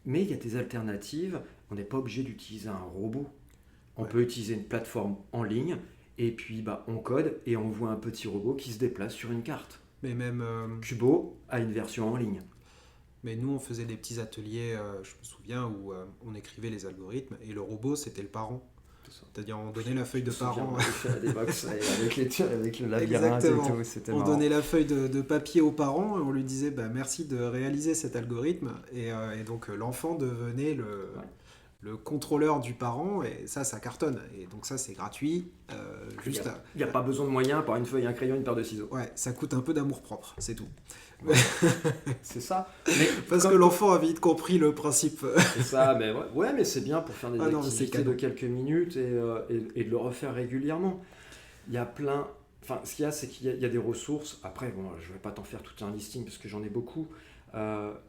Speaker 2: Mais il y a des alternatives. On n'est pas obligé d'utiliser un robot. On
Speaker 1: Ouais.
Speaker 2: peut utiliser une plateforme en ligne et puis on code et on voit un petit robot qui se déplace sur une carte.
Speaker 1: Mais même,
Speaker 2: Cubo a une version en ligne.
Speaker 1: mais nous, on faisait des petits ateliers, je me souviens, où on écrivait les algorithmes, et le robot, c'était le parent.
Speaker 2: C'est ça.
Speaker 1: C'est-à-dire, on donnait la feuille
Speaker 2: Je
Speaker 1: de
Speaker 2: me souviens,
Speaker 1: parent.
Speaker 2: on avait fait à l'époque ça, avec le labyrinthe
Speaker 1: Exactement.
Speaker 2: et tout, c'était
Speaker 1: On
Speaker 2: marrant.
Speaker 1: donnait la feuille de papier aux parents et on lui disait merci de réaliser cet algorithme. Et donc l'enfant devenait
Speaker 2: Ouais.
Speaker 1: le contrôleur du parent et ça cartonne. Et donc ça, c'est gratuit.
Speaker 2: Il
Speaker 1: Juste
Speaker 2: n'y a pas besoin de moyens, par une feuille, un crayon, une paire de ciseaux.
Speaker 1: ouais, ça coûte un peu d'amour propre, c'est tout.
Speaker 2: C'est ça. Mais
Speaker 1: Parce
Speaker 2: comme-
Speaker 1: que l'enfant a vite compris le principe.
Speaker 2: C'est ça, mais ouais, mais c'est bien pour faire des
Speaker 1: Ah non, mais c'est
Speaker 2: activités
Speaker 1: canon.
Speaker 2: de quelques minutes et de le refaire régulièrement. Il y a plein. Enfin, ce qu'il y a, c'est qu'il y a des ressources. Après, bon, je ne vais pas t'en faire tout un listing parce que j'en ai beaucoup.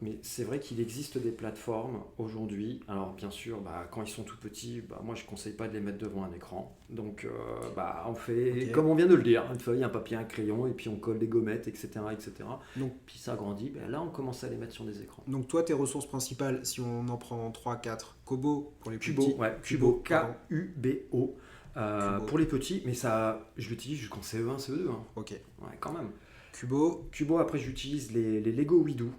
Speaker 2: Mais c'est vrai qu'il existe des plateformes aujourd'hui. Alors, bien sûr, quand ils sont tout petits, moi, je ne conseille pas de les mettre devant un écran. Donc, on fait
Speaker 1: Ok.
Speaker 2: comme on vient de le dire, une feuille, un papier, un crayon, et puis on colle des gommettes, etc. etc.
Speaker 1: Donc,
Speaker 2: Puis ça grandit. Là, on commence à les mettre sur des écrans.
Speaker 1: donc toi, tes ressources principales, si on en prend 3, 4, Kobo pour les plus
Speaker 2: Cubo,
Speaker 1: petits.
Speaker 2: ouais, Cubo,
Speaker 1: pardon.
Speaker 2: K-U-B-O.
Speaker 1: Cubo.
Speaker 2: Pour les petits, mais ça, je l'utilise jusqu'en CE1, CE2. Hein.
Speaker 1: Ok.
Speaker 2: Ouais, quand même.
Speaker 1: Cubo,
Speaker 2: Cubo, après, j'utilise les Lego Widoo.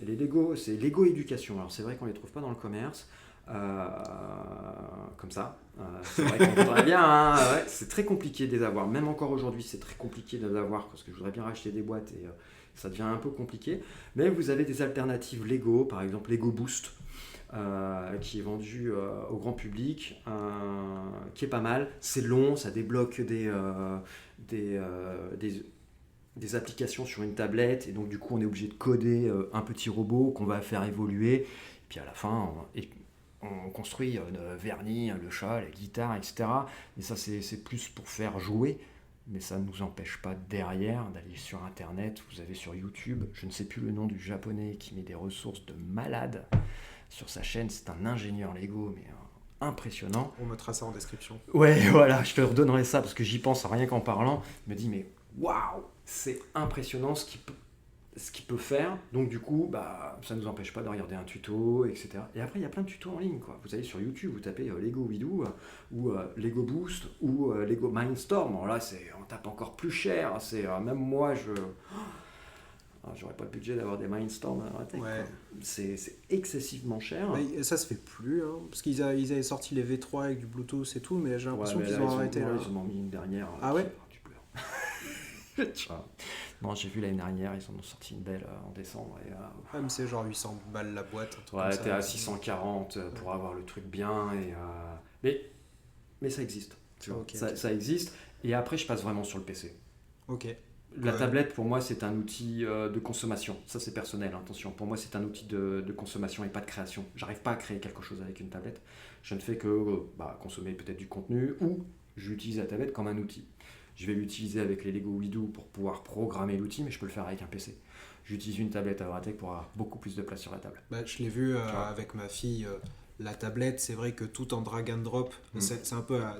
Speaker 2: Et les Lego, c'est Lego Éducation. Alors, c'est vrai qu'on les trouve pas dans le commerce. Comme ça. C'est vrai qu'on voudrait bien. Hein, ouais, c'est très compliqué de les avoir. Même encore aujourd'hui, c'est très compliqué de les avoir parce que je voudrais bien racheter des boîtes et ça devient un peu compliqué. Mais vous avez des alternatives Lego, par exemple Lego Boost. Qui est vendu au grand public, qui est pas mal. C'est long, ça débloque des des applications sur une tablette, et donc du coup on est obligé de coder un petit robot qu'on va faire évoluer, et puis à la fin on construit le vernis, le chat, la guitare, etc. Et ça c'est plus pour faire jouer, mais ça ne nous empêche pas derrière d'aller sur internet. Vous avez sur YouTube, je ne sais plus le nom du japonais qui met des ressources de malade sur sa chaîne, c'est un ingénieur Lego, mais impressionnant.
Speaker 1: On mettra ça en description.
Speaker 2: Ouais, voilà, je te redonnerai ça parce que j'y pense rien qu'en parlant. Je me dis, mais waouh, c'est impressionnant ce qu'il peut faire. Donc, du coup, bah, ça ne nous empêche pas de regarder un tuto, etc. Et après, il y a plein de tutos en ligne, quoi. Vous allez sur YouTube, vous tapez Lego Widoo ou Lego Boost ou Lego Mindstorm. Bon, là, on tape encore plus cher. Même moi, j'aurais pas le budget d'avoir des Mindstorm à la tech.
Speaker 1: Ouais.
Speaker 2: C'est excessivement cher.
Speaker 1: Mais ça se fait plus, hein, parce qu'ils avaient sorti les V3 avec du Bluetooth et tout, mais j'ai l'impression
Speaker 2: Ouais, mais
Speaker 1: qu'ils
Speaker 2: là,
Speaker 1: ont arrêté. Là.
Speaker 2: Ils en ont mis une dernière.
Speaker 1: Ah ouais.
Speaker 2: Tu pleures. Non, j'ai vu l'année dernière, ils en ont sorti une belle en décembre. Et,
Speaker 1: Ouais, mais c'est genre 800 balles la boîte. Un truc
Speaker 2: ouais,
Speaker 1: comme
Speaker 2: t'es
Speaker 1: ça,
Speaker 2: à 640 pour avoir le truc bien. Mais ça existe. Tu vois,
Speaker 1: Ok,
Speaker 2: ça existe. Et après, je passe vraiment sur le PC.
Speaker 1: Ok.
Speaker 2: La
Speaker 1: Ouais.
Speaker 2: tablette, pour moi, c'est un outil de consommation. Ça, c'est personnel, hein, attention. Pour moi, c'est un outil de consommation et pas de création. J'arrive pas à créer quelque chose avec une tablette. Je ne fais que consommer peut-être du contenu, ou j'utilise la tablette comme un outil. Je vais l'utiliser avec les Lego Widoo pour pouvoir programmer l'outil, mais je peux le faire avec un PC. J'utilise une tablette à Euratech pour avoir beaucoup plus de place sur la table.
Speaker 1: Bah, je l'ai vu
Speaker 2: vois.
Speaker 1: avec ma fille. La tablette, c'est vrai que tout en drag and drop, c'est un peu à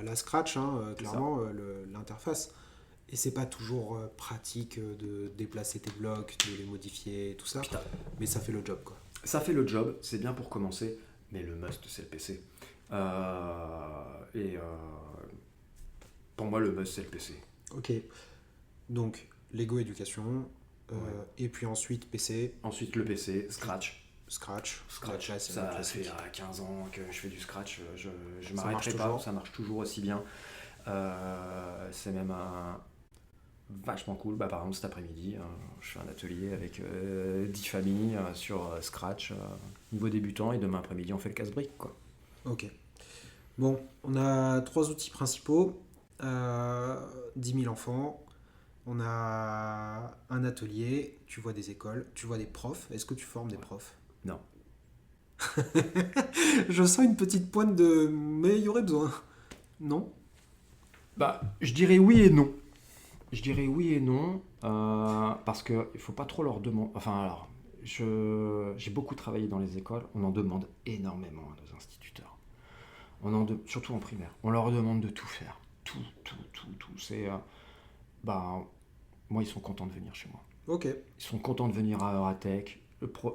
Speaker 1: la Scratch, hein, clairement, l'interface. Et c'est pas toujours pratique de déplacer tes blocs, de les modifier, tout ça.
Speaker 2: Putain.
Speaker 1: Mais ça fait le job, quoi.
Speaker 2: Ça fait le job, c'est bien pour commencer, mais le must, c'est le PC. Pour moi, le must, c'est le PC.
Speaker 1: Ok. Donc, Lego Éducation. Et puis ensuite, PC.
Speaker 2: Ensuite, le PC, Scratch.
Speaker 1: Scratch.
Speaker 2: Scratch,
Speaker 1: Ouais, c'est
Speaker 2: ça
Speaker 1: classique.
Speaker 2: fait 15 ans que je fais du Scratch, je
Speaker 1: Ça
Speaker 2: m'arrêterai
Speaker 1: marche
Speaker 2: pas,
Speaker 1: toujours.
Speaker 2: ça marche toujours aussi bien. C'est même vachement cool. Bah, par exemple, cet après-midi, je fais un atelier avec 10 familles sur Scratch, niveau débutant, et demain après-midi, on fait le casse-brique, quoi.
Speaker 1: Ok. Bon, on a 3 outils principaux. 10 000 enfants. On a un atelier. Tu vois des écoles. Tu vois des profs. Est-ce que tu formes des profs?
Speaker 2: Non.
Speaker 1: Je sens une petite pointe de... Mais il y aurait besoin. Non?
Speaker 2: Bah, je dirais oui et non. Je dirais oui et non, parce qu'il ne faut pas trop leur demander. Enfin, alors, j'ai beaucoup travaillé dans les écoles, on en demande énormément à nos instituteurs. Surtout en primaire. On leur demande de tout faire. Tout. Bah, moi, ils sont contents de venir chez moi.
Speaker 1: Ok.
Speaker 2: Ils sont contents de venir à Euratech.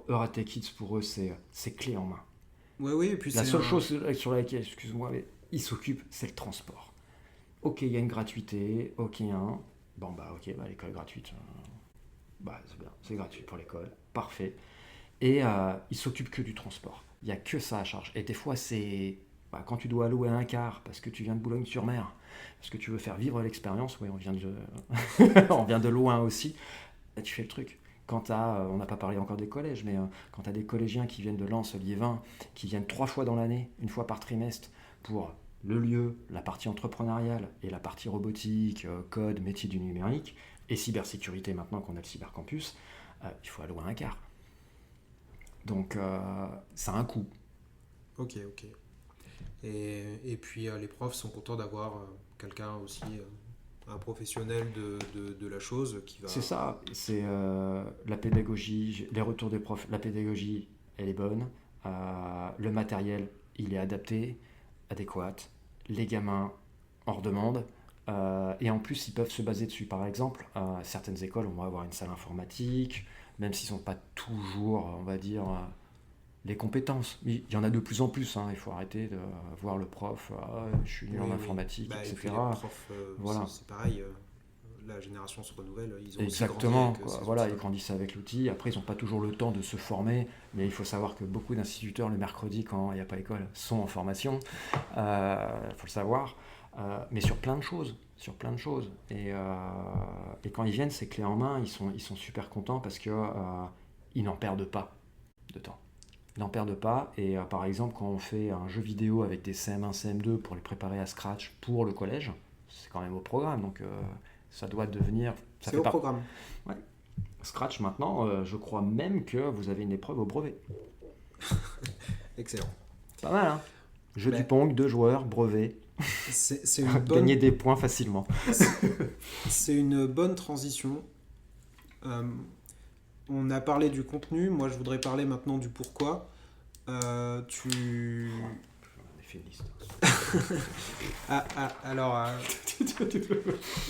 Speaker 2: Euratech Kids, pour eux, c'est clé en main.
Speaker 1: Oui, et puis
Speaker 2: La
Speaker 1: c'est
Speaker 2: seule
Speaker 1: un-
Speaker 2: chose sur laquelle, excuse-moi, mais ils s'occupent, c'est le transport. Ok, il y a une gratuité, ok, bon bah l'école est gratuite, bah c'est bien, c'est gratuit pour l'école, parfait. Et ils s'occupent que du transport, il n'y a que ça à charge. Et des fois c'est, quand tu dois louer un car, parce que tu viens de Boulogne-sur-Mer, parce que tu veux faire vivre l'expérience, oui on vient de, on vient de loin aussi, là, tu fais le truc. On n'a pas parlé encore des collèges, mais quand tu as des collégiens qui viennent de Lens, Liévin, qui viennent 3 fois dans l'année, une fois par trimestre, pour le lieu, la partie entrepreneuriale et la partie robotique, code, métier du numérique, et cybersécurité maintenant qu'on a le cybercampus, il faut allouer un quart. Donc ça a un coût.
Speaker 1: Ok. Et puis les profs sont contents d'avoir quelqu'un aussi, un professionnel de la chose qui va...
Speaker 2: C'est ça, c'est la pédagogie, les retours des profs, la pédagogie, elle est bonne, le matériel, il est adéquat, les gamins en redemandent, et en plus ils peuvent se baser dessus. Par exemple, certaines écoles vont avoir une salle informatique, même s'ils n'ont pas toujours, on va dire, les compétences. Mais il y en a de plus en plus, hein. Il faut arrêter de voir le prof, je suis nul en informatique,
Speaker 1: Bah, et
Speaker 2: etc.
Speaker 1: puis les profs,
Speaker 2: Voilà.
Speaker 1: c'est pareil, la génération se renouvelle, ils ont
Speaker 2: Exactement,
Speaker 1: aussi grandi avec ces
Speaker 2: voilà, ils
Speaker 1: outils-là.
Speaker 2: grandissent avec l'outil. Après, ils n'ont pas toujours le temps de se former, mais il faut savoir que beaucoup d'instituteurs, le mercredi, quand il n'y a pas école, sont en formation. Il faut le savoir. Mais sur plein de choses. Et quand ils viennent, c'est clé en main, ils sont super contents parce que ils n'en perdent pas de temps. Ils n'en perdent pas. Et par exemple, quand on fait un jeu vidéo avec des CM1, CM2 pour les préparer à Scratch pour le collège, c'est quand même au programme. Donc, Ça doit devenir... Ça
Speaker 1: C'est
Speaker 2: fait
Speaker 1: au programme.
Speaker 2: Ouais. Scratch, maintenant, je crois même que vous avez une épreuve au brevet.
Speaker 1: Excellent.
Speaker 2: Pas mal, hein? Jeu du
Speaker 1: Ben,
Speaker 2: Pong, 2 joueurs, brevet.
Speaker 1: c'est une
Speaker 2: Gagner
Speaker 1: bonne,
Speaker 2: des points facilement.
Speaker 1: c'est une bonne transition. Euh, on a parlé du contenu, moi je voudrais parler maintenant du pourquoi. Tu...
Speaker 2: On a fait une liste.
Speaker 1: Alors,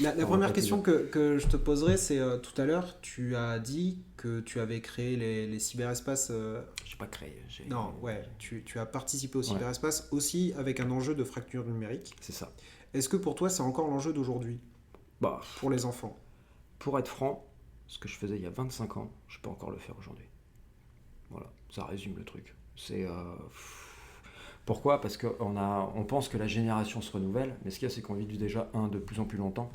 Speaker 1: la
Speaker 2: On va
Speaker 1: première
Speaker 2: pas
Speaker 1: question que je te poserai, c'est tout à l'heure, tu as dit que tu avais créé les cyberespaces.
Speaker 2: J'ai pas créé.
Speaker 1: Non, ouais, tu as participé au
Speaker 2: Ouais.
Speaker 1: cyberespace aussi avec un enjeu de fracture numérique.
Speaker 2: C'est ça.
Speaker 1: Est-ce que pour toi, c'est encore l'enjeu d'aujourd'hui
Speaker 2: Bah,
Speaker 1: pour les enfants?
Speaker 2: pour être franc, ce que je faisais il y a 25 ans, je peux encore le faire aujourd'hui. Voilà, ça résume le truc. C'est... Pourquoi? Parce qu'on pense que la génération se renouvelle, mais ce qu'il y a, c'est qu'on vit déjà de plus en plus longtemps.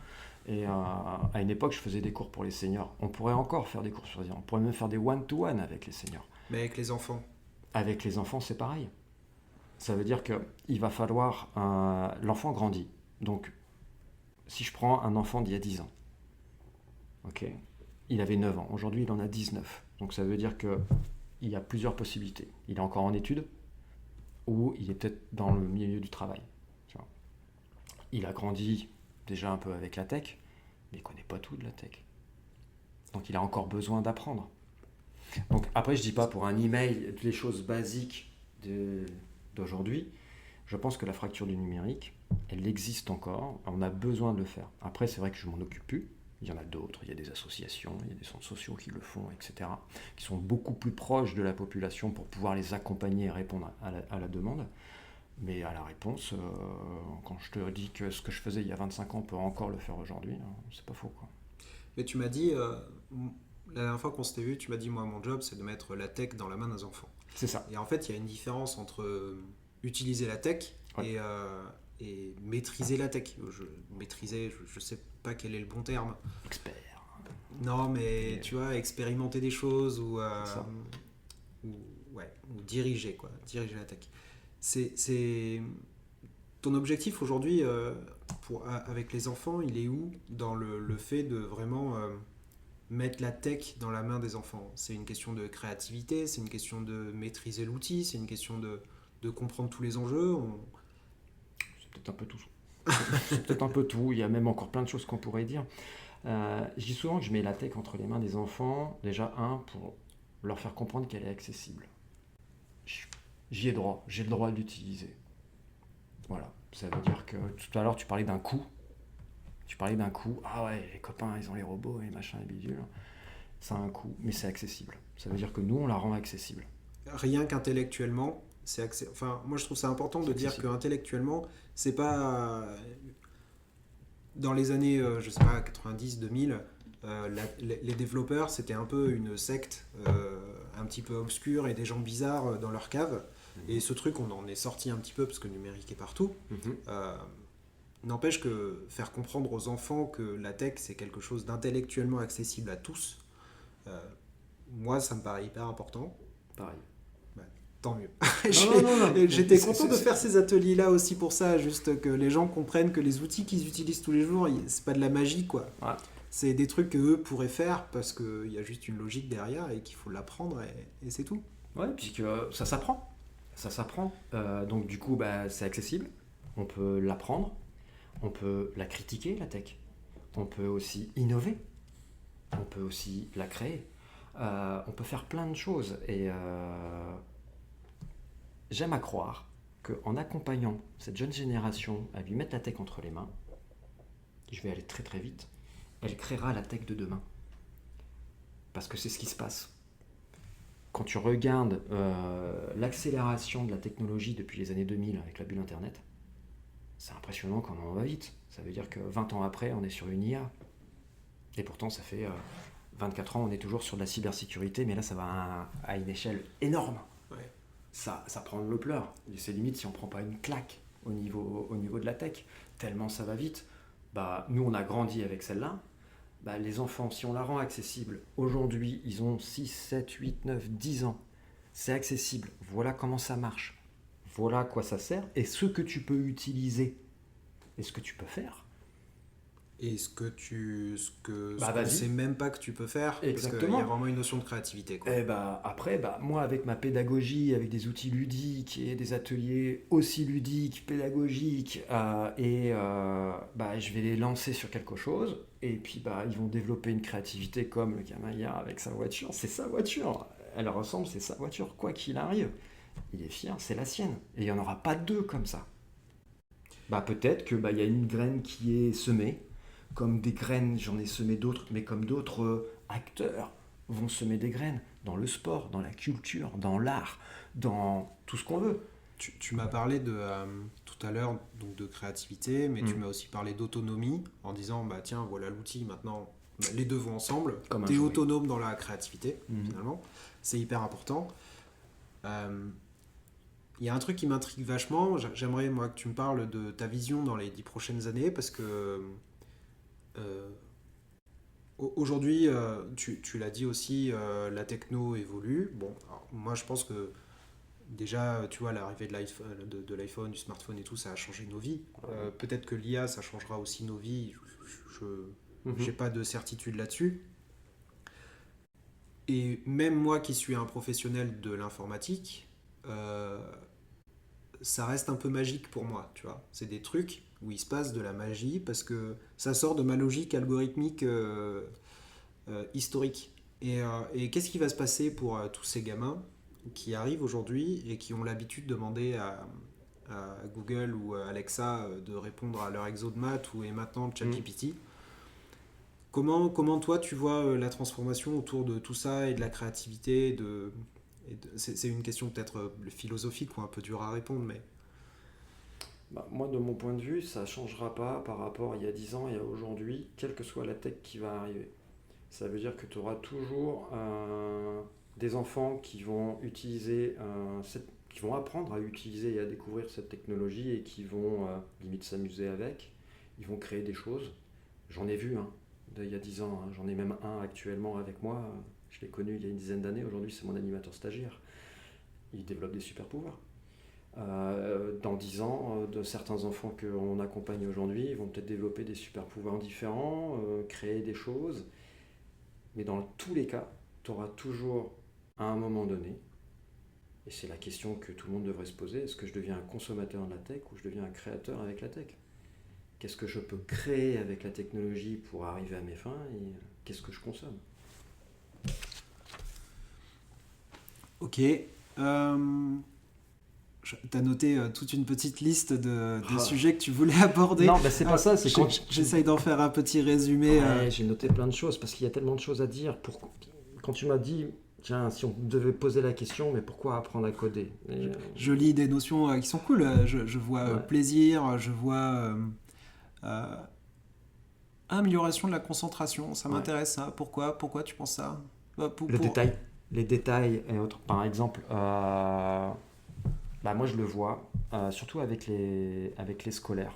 Speaker 2: Et à une époque, je faisais des cours pour les seniors. On pourrait encore faire des cours sur les seniors. On pourrait même faire des one-to-one avec les seniors.
Speaker 1: Mais avec les enfants.
Speaker 2: Avec les enfants, c'est pareil. Ça veut dire qu'il va falloir... l'enfant grandit. Donc, si je prends un enfant d'il y a 10 ans, ok, il avait 9 ans. Aujourd'hui, il en a 19. Donc, ça veut dire qu'il y a plusieurs possibilités. Il est encore en études ou il est peut-être dans le milieu du travail. Tu vois. Il a grandi déjà un peu avec la tech, mais il ne connaît pas tout de la tech. Donc, il a encore besoin d'apprendre. Donc, après, je ne dis pas pour un email les choses basiques d'aujourd'hui. Je pense que la fracture du numérique, elle existe encore. On a besoin de le faire. Après, c'est vrai que je ne m'en occupe plus. Il y en a d'autres. Il y a des associations, il y a des centres sociaux qui le font, etc. Qui sont beaucoup plus proches de la population pour pouvoir les accompagner et répondre à la demande. Mais à la réponse, quand je te dis que ce que je faisais il y a 25 ans, on peut encore le faire aujourd'hui, c'est pas faux, quoi.
Speaker 1: Mais tu m'as dit, la dernière fois qu'on s'était vu, tu m'as dit, moi, mon job, c'est de mettre la tech dans la main des enfants.
Speaker 2: C'est ça.
Speaker 1: Et en fait, il y a une différence entre utiliser la tech
Speaker 2: Ouais.
Speaker 1: et maîtriser la tech. Maîtriser, je sais pas quel est le bon terme.
Speaker 2: Expert.
Speaker 1: Non, mais tu vois, expérimenter des choses
Speaker 2: Ça.
Speaker 1: ou diriger, quoi. Diriger la tech. C'est ton objectif aujourd'hui avec les enfants, il est où dans le fait de vraiment mettre la tech dans la main des enfants? C'est une question de créativité, c'est une question de maîtriser l'outil, c'est une question de comprendre tous les enjeux.
Speaker 2: C'est peut-être un peu tout. C'est peut-être un peu tout. Il y a même encore plein de choses qu'on pourrait dire. Je dis souvent que je mets la tech entre les mains des enfants. Déjà, pour leur faire comprendre qu'elle est accessible. J'y ai droit. J'ai le droit de l'utiliser. Voilà. Ça veut dire que tout à l'heure, tu parlais d'un coût. Ah ouais, les copains, ils ont les robots et machin et bidule. Ça a un coût, mais c'est accessible. Ça veut dire que nous, on la rend accessible.
Speaker 1: Rien qu'intellectuellement, enfin, moi je trouve ça important de dire qu'intellectuellement, c'est pas dans les années, je sais pas, 90, 2000, les développeurs c'était un peu une secte un petit peu obscure et des gens bizarres dans leur cave. Et ce truc, on en est sorti un petit peu parce que le numérique est partout. N'empêche que faire comprendre aux enfants que la tech c'est quelque chose d'intellectuellement accessible à tous, moi ça me paraît hyper important.
Speaker 2: Pareil.
Speaker 1: Tant mieux.
Speaker 2: Non.
Speaker 1: J'étais content de faire ces ateliers-là aussi pour ça, juste que les gens comprennent que les outils qu'ils utilisent tous les jours, c'est pas de la magie, quoi.
Speaker 2: Ouais.
Speaker 1: C'est des trucs qu'eux pourraient faire parce qu'il y a juste une logique derrière et qu'il faut l'apprendre et c'est tout.
Speaker 2: Ouais, puis que ça s'apprend. Ça s'apprend. Donc du coup, c'est accessible. On peut l'apprendre. On peut la critiquer, la tech. On peut aussi innover. On peut aussi la créer. On peut faire plein de choses. Et j'aime à croire qu'en accompagnant cette jeune génération à lui mettre la tech entre les mains, je vais aller très très vite, elle créera la tech de demain. Parce que c'est ce qui se passe. Quand tu regardes l'accélération de la technologie depuis les années 2000 avec la bulle Internet, c'est impressionnant comment on va vite. Ça veut dire que 20 ans après, on est sur une IA. Et pourtant, ça fait 24 ans, on est toujours sur de la cybersécurité, mais là, ça va à une échelle énorme.
Speaker 1: Ouais.
Speaker 2: Ça prend de l'ampleur. C'est limite si on ne prend pas une claque au niveau de la tech, tellement ça va vite. Nous, on a grandi avec celle-là. Les enfants, si on la rend accessible, aujourd'hui, ils ont 6, 7, 8, 9, 10 ans. C'est accessible. Voilà comment ça marche. Voilà à quoi ça sert. Et ce que tu peux utiliser et ce que tu peux faire,
Speaker 1: Et ce
Speaker 2: Bah
Speaker 1: qu'on
Speaker 2: vas-y.
Speaker 1: sait même pas que tu peux faire, parce qu'il y
Speaker 2: Exactement.
Speaker 1: a vraiment une notion de créativité, quoi.
Speaker 2: Et bah, après, moi, avec ma pédagogie, avec des outils ludiques et des ateliers aussi ludiques, pédagogiques, je vais les lancer sur quelque chose. Et puis, ils vont développer une créativité comme le gamin hier avec sa voiture. C'est sa voiture. Elle ressemble, c'est sa voiture. Quoi qu'il arrive, il est fier, c'est la sienne. Et il n'y en aura pas deux comme ça. Peut-être que il y a une graine qui est semée, comme des graines, j'en ai semé d'autres, mais comme d'autres acteurs vont semer des graines dans le sport, dans la culture, dans l'art, dans tout ce qu'on veut.
Speaker 1: Tu m'as parlé tout à l'heure donc de créativité, mais tu
Speaker 2: Mm.
Speaker 1: m'as aussi parlé d'autonomie en disant bah tiens voilà l'outil maintenant les deux vont ensemble.
Speaker 2: Comme un
Speaker 1: T'es
Speaker 2: jouet.
Speaker 1: autonome dans la créativité
Speaker 2: Mm.
Speaker 1: finalement, c'est hyper important. Il y a un truc qui m'intrigue vachement. J'aimerais moi que tu me parles de ta vision dans les 10 prochaines années parce que euh, aujourd'hui tu l'as dit aussi la techno évolue. Bon alors, moi je pense que déjà, tu vois, l'arrivée de l'iPhone, du smartphone et tout, ça a changé nos vies. Peut-être que l'IA, ça changera aussi nos vies. Je n'ai
Speaker 2: Mhm.
Speaker 1: pas de certitude là-dessus. Et même moi qui suis un professionnel de l'informatique, euh, ça reste un peu magique pour moi, tu vois. C'est des trucs où il se passe de la magie parce que ça sort de ma logique algorithmique historique. Et qu'est-ce qui va se passer pour tous ces gamins qui arrivent aujourd'hui et qui ont l'habitude de demander à Google ou à Alexa de répondre à leur exo de maths ou et maintenant
Speaker 2: Mm.
Speaker 1: ChatGPT. Comment toi tu vois la transformation autour de tout ça et de la créativité c'est une question peut-être philosophique ou un peu dure à répondre, mais
Speaker 2: Moi, de mon point de vue, ça ne changera pas par rapport à il y a 10 ans et à aujourd'hui, quelle que soit la tech qui va arriver. Ça veut dire que tu auras toujours des enfants qui vont qui vont apprendre à utiliser et à découvrir cette technologie et qui vont limite s'amuser avec. Ils vont créer des choses. J'en ai vu il y a 10 ans, hein. J'en ai même un actuellement avec moi. Je l'ai connu il y a une dizaine d'années. Aujourd'hui, c'est mon animateur stagiaire. Il développe des super pouvoirs. Dans 10 ans, de certains enfants qu'on accompagne aujourd'hui, ils vont peut-être développer des super pouvoirs différents, créer des choses. Mais dans tous les cas, tu auras toujours, à un moment donné, et c'est la question que tout le monde devrait se poser, est-ce que je deviens un consommateur de la tech ou je deviens un créateur avec la tech? Qu'est-ce que je peux créer avec la technologie pour arriver à mes fins et qu'est-ce que je consomme?
Speaker 1: ok. T'as noté toute une petite liste de
Speaker 2: Ah.
Speaker 1: sujets que tu voulais aborder.
Speaker 2: Non, c'est pas ça, c'est quand
Speaker 1: J'essaye d'en faire un petit résumé.
Speaker 2: Ouais, j'ai noté plein de choses parce qu'il y a tellement de choses à dire. Quand tu m'as dit, tiens, si on devait poser la question, mais pourquoi apprendre à coder?
Speaker 1: Je lis des notions qui sont cool. Je vois
Speaker 2: Ouais.
Speaker 1: plaisir, je vois euh, amélioration de la concentration. Ça
Speaker 2: Ouais.
Speaker 1: m'intéresse ça. Pourquoi tu penses ça?
Speaker 2: Le détail, les détails et autres. Par exemple, moi je le vois, surtout avec les scolaires.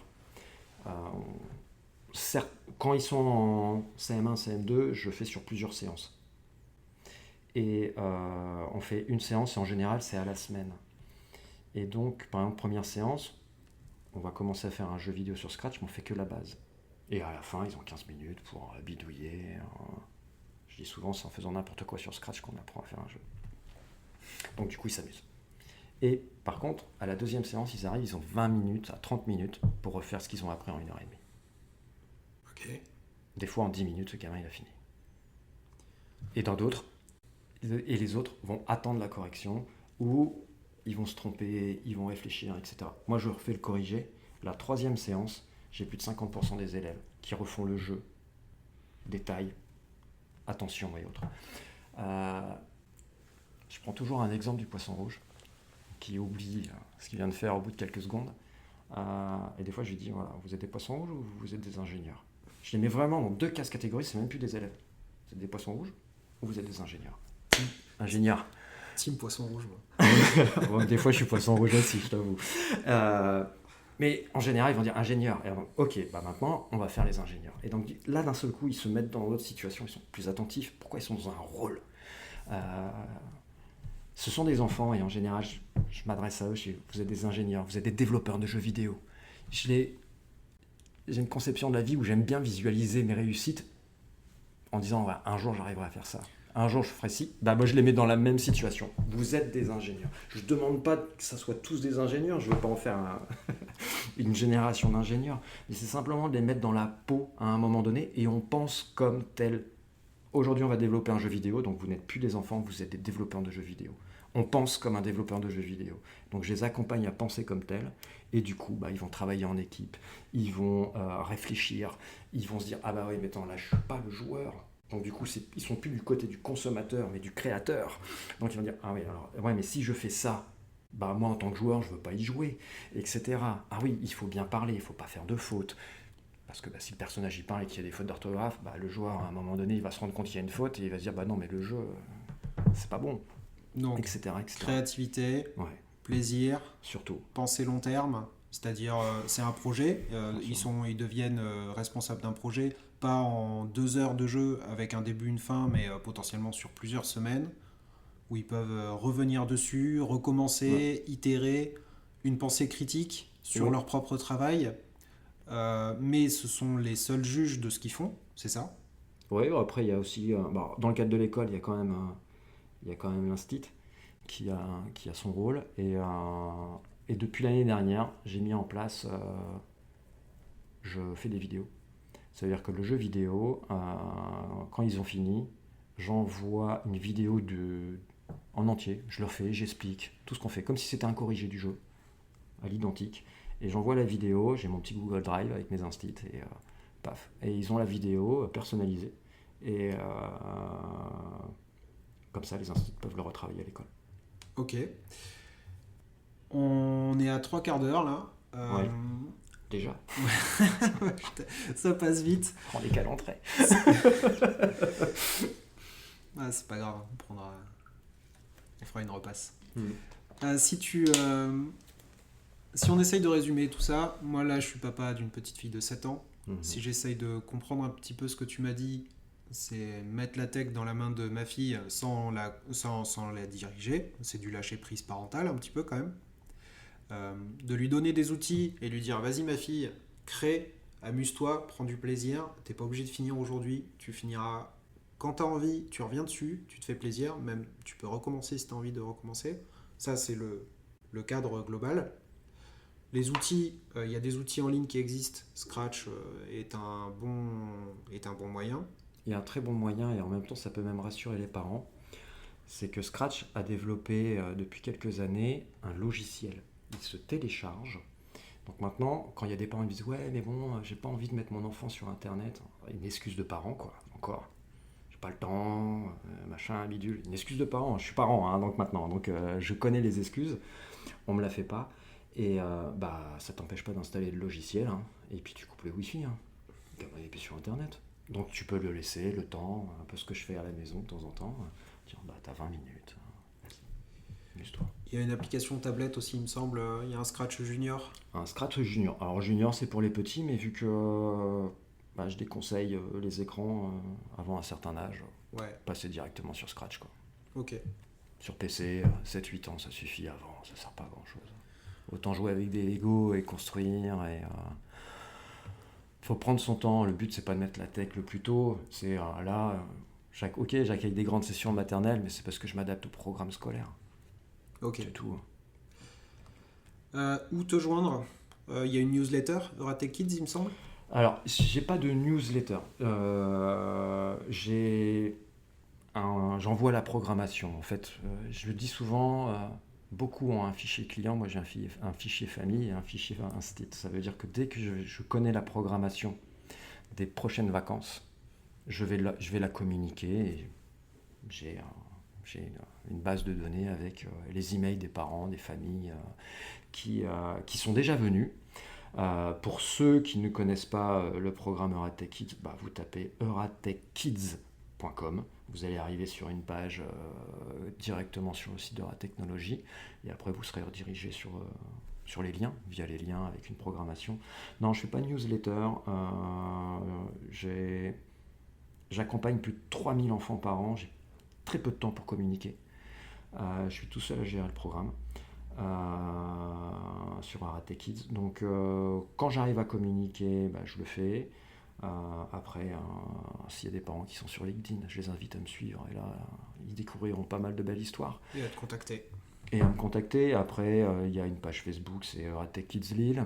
Speaker 2: Euh, certes, quand ils sont en CM1, CM2, je fais sur plusieurs séances. Et on fait une séance et en général c'est à la semaine. Et donc, par exemple, première séance, on va commencer à faire un jeu vidéo sur Scratch, mais on fait que la base. Et à la fin, ils ont 15 minutes pour bidouiller. Je dis souvent, c'est en faisant n'importe quoi sur Scratch qu'on apprend à faire un jeu. Donc du coup, ils s'amusent. Et par contre, à la deuxième séance, ils arrivent, ils ont 20 minutes à 30 minutes pour refaire ce qu'ils ont appris en 1 heure et demie.
Speaker 1: Ok.
Speaker 2: Des fois, en 10 minutes, ce gamin, il a fini. Et dans d'autres, et les autres vont attendre la correction ou ils vont se tromper, ils vont réfléchir, etc. Moi, je refais le corriger. La troisième séance, j'ai plus de 50% des élèves qui refont le jeu, détail, attention et autres. Euh, je prends toujours un exemple du poisson rouge qui oublie ce qu'il vient de faire au bout de quelques secondes. Et des fois, je lui dis, voilà, vous êtes des poissons rouges ou vous êtes des ingénieurs? Je les mets vraiment dans deux catégories, c'est même plus des élèves. Vous êtes des poissons rouges ou vous êtes des ingénieurs? Ingénieur.
Speaker 1: Team Poisson Rouge, moi.
Speaker 2: Bon, des fois, je suis poisson rouge aussi, je t'avoue. Mais en général, ils vont dire ingénieur. Et donc, ok, maintenant, on va faire les ingénieurs. Et donc là, d'un seul coup, ils se mettent dans l'autre situation, ils sont plus attentifs. Pourquoi ils sont dans un rôle? Ce sont des enfants, et en général, je m'adresse à eux, vous êtes des ingénieurs, vous êtes des développeurs de jeux vidéo. j'ai une conception de la vie où j'aime bien visualiser mes réussites en disant ouais, un jour j'arriverai à faire ça. Un jour je ferai ci. Bah, moi je les mets dans la même situation. Vous êtes des ingénieurs. Je ne demande pas que ça soit tous des ingénieurs. Je ne veux pas en faire une génération d'ingénieurs. Mais c'est simplement de les mettre dans la peau à un moment donné et on pense comme tel. Aujourd'hui on va développer un jeu vidéo. Donc vous n'êtes plus des enfants, vous êtes des développeurs de jeux vidéo. On pense comme un développeur de jeux vidéo. Donc je les accompagne à penser comme tel. Et du coup, bah, ils vont travailler en équipe. Ils vont réfléchir. Ils vont se dire, ah bah oui, mais attends, là je suis pas le joueur. Donc du coup, ils sont plus du côté du consommateur, mais du créateur. Donc ils vont dire, ah oui, alors, ouais, mais si je fais ça, bah moi en tant que joueur, je veux pas y jouer, etc. Ah oui, il faut bien parler, il faut pas faire de fautes. Parce que bah, si le personnage y parle et qu'il y a des fautes d'orthographe, bah, le joueur, à un moment donné, il va se rendre compte qu'il y a une faute et il va se dire, bah non, mais le jeu, c'est pas bon,
Speaker 1: Donc,
Speaker 2: etc., etc.
Speaker 1: créativité,
Speaker 2: Ouais,
Speaker 1: plaisir,
Speaker 2: surtout.
Speaker 1: pensée long terme, c'est-à-dire c'est un projet, ils deviennent responsables d'un projet, pas en 2 heures de jeu avec un début, une fin, mais potentiellement sur plusieurs semaines, où ils peuvent revenir dessus,
Speaker 2: Ouais.
Speaker 1: recommencer, itérer, une pensée critique sur
Speaker 2: Ouais.
Speaker 1: leur propre travail, mais ce sont les seuls juges de ce qu'ils font, c'est ça?
Speaker 2: Ouais, après, il y a aussi, bah, dans le cadre de l'école, il y a quand même l'instit qui a son rôle. Et depuis l'année dernière, j'ai mis en place, je fais des vidéos. Ça veut dire que le jeu vidéo, quand ils ont fini, j'envoie une vidéo en entier. Je leur fais, j'explique tout ce qu'on fait, comme si c'était un corrigé du jeu, à l'identique. Et j'envoie la vidéo, j'ai mon petit Google Drive avec mes instits, et paf. Et ils ont la vidéo personnalisée. Et comme ça, les instits peuvent le retravailler à l'école.
Speaker 1: Ok. On est à 3 quarts d'heure là.
Speaker 2: Ouais, déjà.
Speaker 1: Ça passe vite.
Speaker 2: On est qu'à l'entrée.
Speaker 1: Ah, c'est pas grave, on fera une repasse.
Speaker 2: Mm.
Speaker 1: Si on essaye de résumer tout ça, moi là je suis papa d'une petite fille de 7 ans.
Speaker 2: Mhm.
Speaker 1: Si j'essaye de comprendre un petit peu ce que tu m'as dit, c'est mettre la tech dans la main de ma fille sans la diriger. C'est du lâcher prise parental un petit peu quand même. De lui donner des outils et lui dire vas-y ma fille, crée, amuse-toi, prends du plaisir. T'es pas obligé de finir aujourd'hui, tu finiras quand t'as envie, tu reviens dessus, tu te fais plaisir, même tu peux recommencer si t'as envie de recommencer. Ça c'est le cadre global. Les outils, il y a des outils en ligne qui existent. Scratch est un bon moyen.
Speaker 2: Il y a un très bon moyen, et en même temps ça peut même rassurer les parents, c'est que Scratch a développé depuis quelques années un logiciel. Il se télécharge. Donc maintenant, quand il y a des parents qui disent ouais mais bon, j'ai pas envie de mettre mon enfant sur internet, une excuse de parent quoi, encore. J'ai pas le temps, machin, bidule. Une excuse de parent, je suis parent hein, donc maintenant, donc je connais les excuses, on me la fait pas. Et bah ça t'empêche pas d'installer le logiciel, hein, et puis tu coupes le wifi, hein, et puis sur internet. Donc tu peux le laisser, le temps, un peu ce que je fais à la maison de temps en temps. Tiens, bah t'as 20 minutes, vas-y, amuse-toi.
Speaker 1: Il y a une application tablette aussi, il me semble. Il y a un Scratch Junior.
Speaker 2: Un Scratch Junior. Alors Junior c'est pour les petits, mais vu que bah, je déconseille les écrans avant un certain âge,
Speaker 1: Ouais,
Speaker 2: passer directement sur Scratch quoi.
Speaker 1: ok.
Speaker 2: Sur PC, 7-8 ans ça suffit, avant ça sert pas à grand chose. Autant jouer avec des Lego et construire et faut prendre son temps. Le but c'est pas de mettre la tech le plus tôt, c'est ok j'accueille des grandes sessions maternelles, mais c'est parce que je m'adapte au programme scolaire.
Speaker 1: Ok.
Speaker 2: C'est tout.
Speaker 1: Où te joindre? Il y a une newsletter, Euratech Kids, il me semble.
Speaker 2: Alors j'ai pas de newsletter. J'envoie la programmation. En fait, je le dis souvent, beaucoup ont un fichier client, moi j'ai un fichier famille et un fichier instit. Ça veut dire que dès que je connais la programmation des prochaines vacances, je vais la communiquer. Et j'ai une base de données avec les emails des parents, des familles qui sont déjà venus. Pour ceux qui ne connaissent pas le programme Euratech Kids, bah, vous tapez euratechkids.com. Vous allez arriver sur une page directement sur le site d'Euratechnologie et après vous serez redirigé sur les liens, via les liens avec une programmation. Non, je ne fais pas de newsletter. J'accompagne plus de 3000 enfants par an. J'ai très peu de temps pour communiquer. Je suis tout seul à gérer le programme. sur Arate Kids. Donc quand j'arrive à communiquer, bah, je le fais. Après, s'il y a des parents qui sont sur LinkedIn, je les invite à me suivre et là, ils découvriront pas mal de belles histoires.
Speaker 1: Et à te contacter.
Speaker 2: Et à me contacter. Après, il y a une page Facebook, c'est Arate Kids Lille.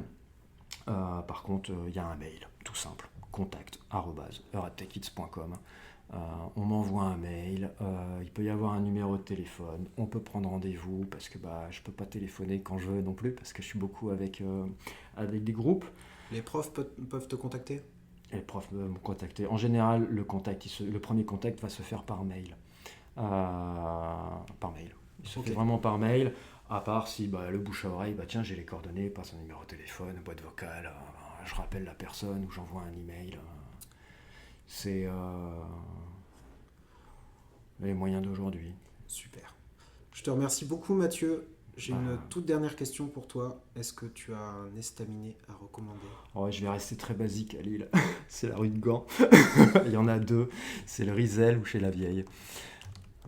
Speaker 2: Par contre, il y a un mail, tout simple, contact@euratekids.com. On m'envoie un mail, il peut y avoir un numéro de téléphone, on peut prendre rendez-vous parce que bah, je peux pas téléphoner quand je veux non plus parce que je suis beaucoup avec des groupes.
Speaker 1: Les profs peuvent te contacter?
Speaker 2: Et les profs me contacter. En général, le premier contact va se faire par mail. Par mail. Il se
Speaker 1: Ok.
Speaker 2: fait vraiment par mail, à part si bah, le bouche à oreille, bah tiens, j'ai les coordonnées, passe un numéro de téléphone, boîte vocale, je rappelle la personne ou j'envoie un email. C'est les moyens d'aujourd'hui.
Speaker 1: Super. Je te remercie beaucoup, Mathieu. J'ai
Speaker 2: Bah,
Speaker 1: une toute dernière question pour toi. Est-ce que tu as un estaminet à recommander?
Speaker 2: ouais, je vais rester très basique à Lille. C'est la rue de Gand. Il y en a deux. C'est le Rizel ou chez la Vieille.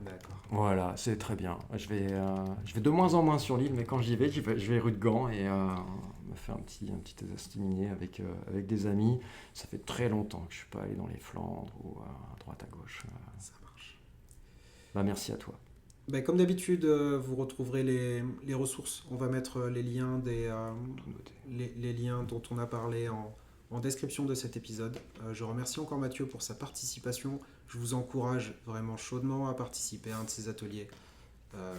Speaker 1: D'accord.
Speaker 2: Voilà, c'est très bien. Je vais de moins en moins sur l'île, mais quand j'y vais, je vais rue de Gand et me faire un petit estaminet avec des amis. Ça fait très longtemps que je suis pas allé dans les Flandres ou à droite à gauche.
Speaker 1: Ça marche.
Speaker 2: Bah, merci à toi.
Speaker 1: Ben, comme d'habitude, vous retrouverez les ressources. On va mettre les liens,
Speaker 2: Tout noté.
Speaker 1: les liens dont on a parlé en description de cet épisode. Je remercie encore Mathieu pour sa participation. Je vous encourage vraiment chaudement à participer à un de ces ateliers.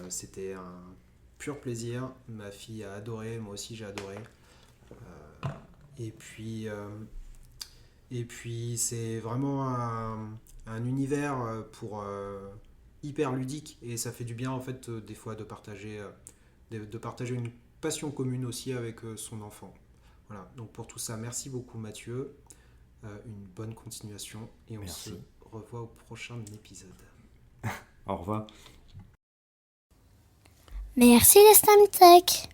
Speaker 1: C'était un pur plaisir. Ma fille a adoré, moi aussi j'ai adoré. Et puis, c'est vraiment un univers hyper ludique et ça fait du bien en fait des fois de partager une passion commune aussi avec son enfant. Voilà, donc pour tout ça, merci beaucoup Mathieu. Une bonne continuation et on se
Speaker 2: Merci.
Speaker 1: revoit au prochain épisode.
Speaker 2: Au revoir.
Speaker 3: Merci les Stamtech.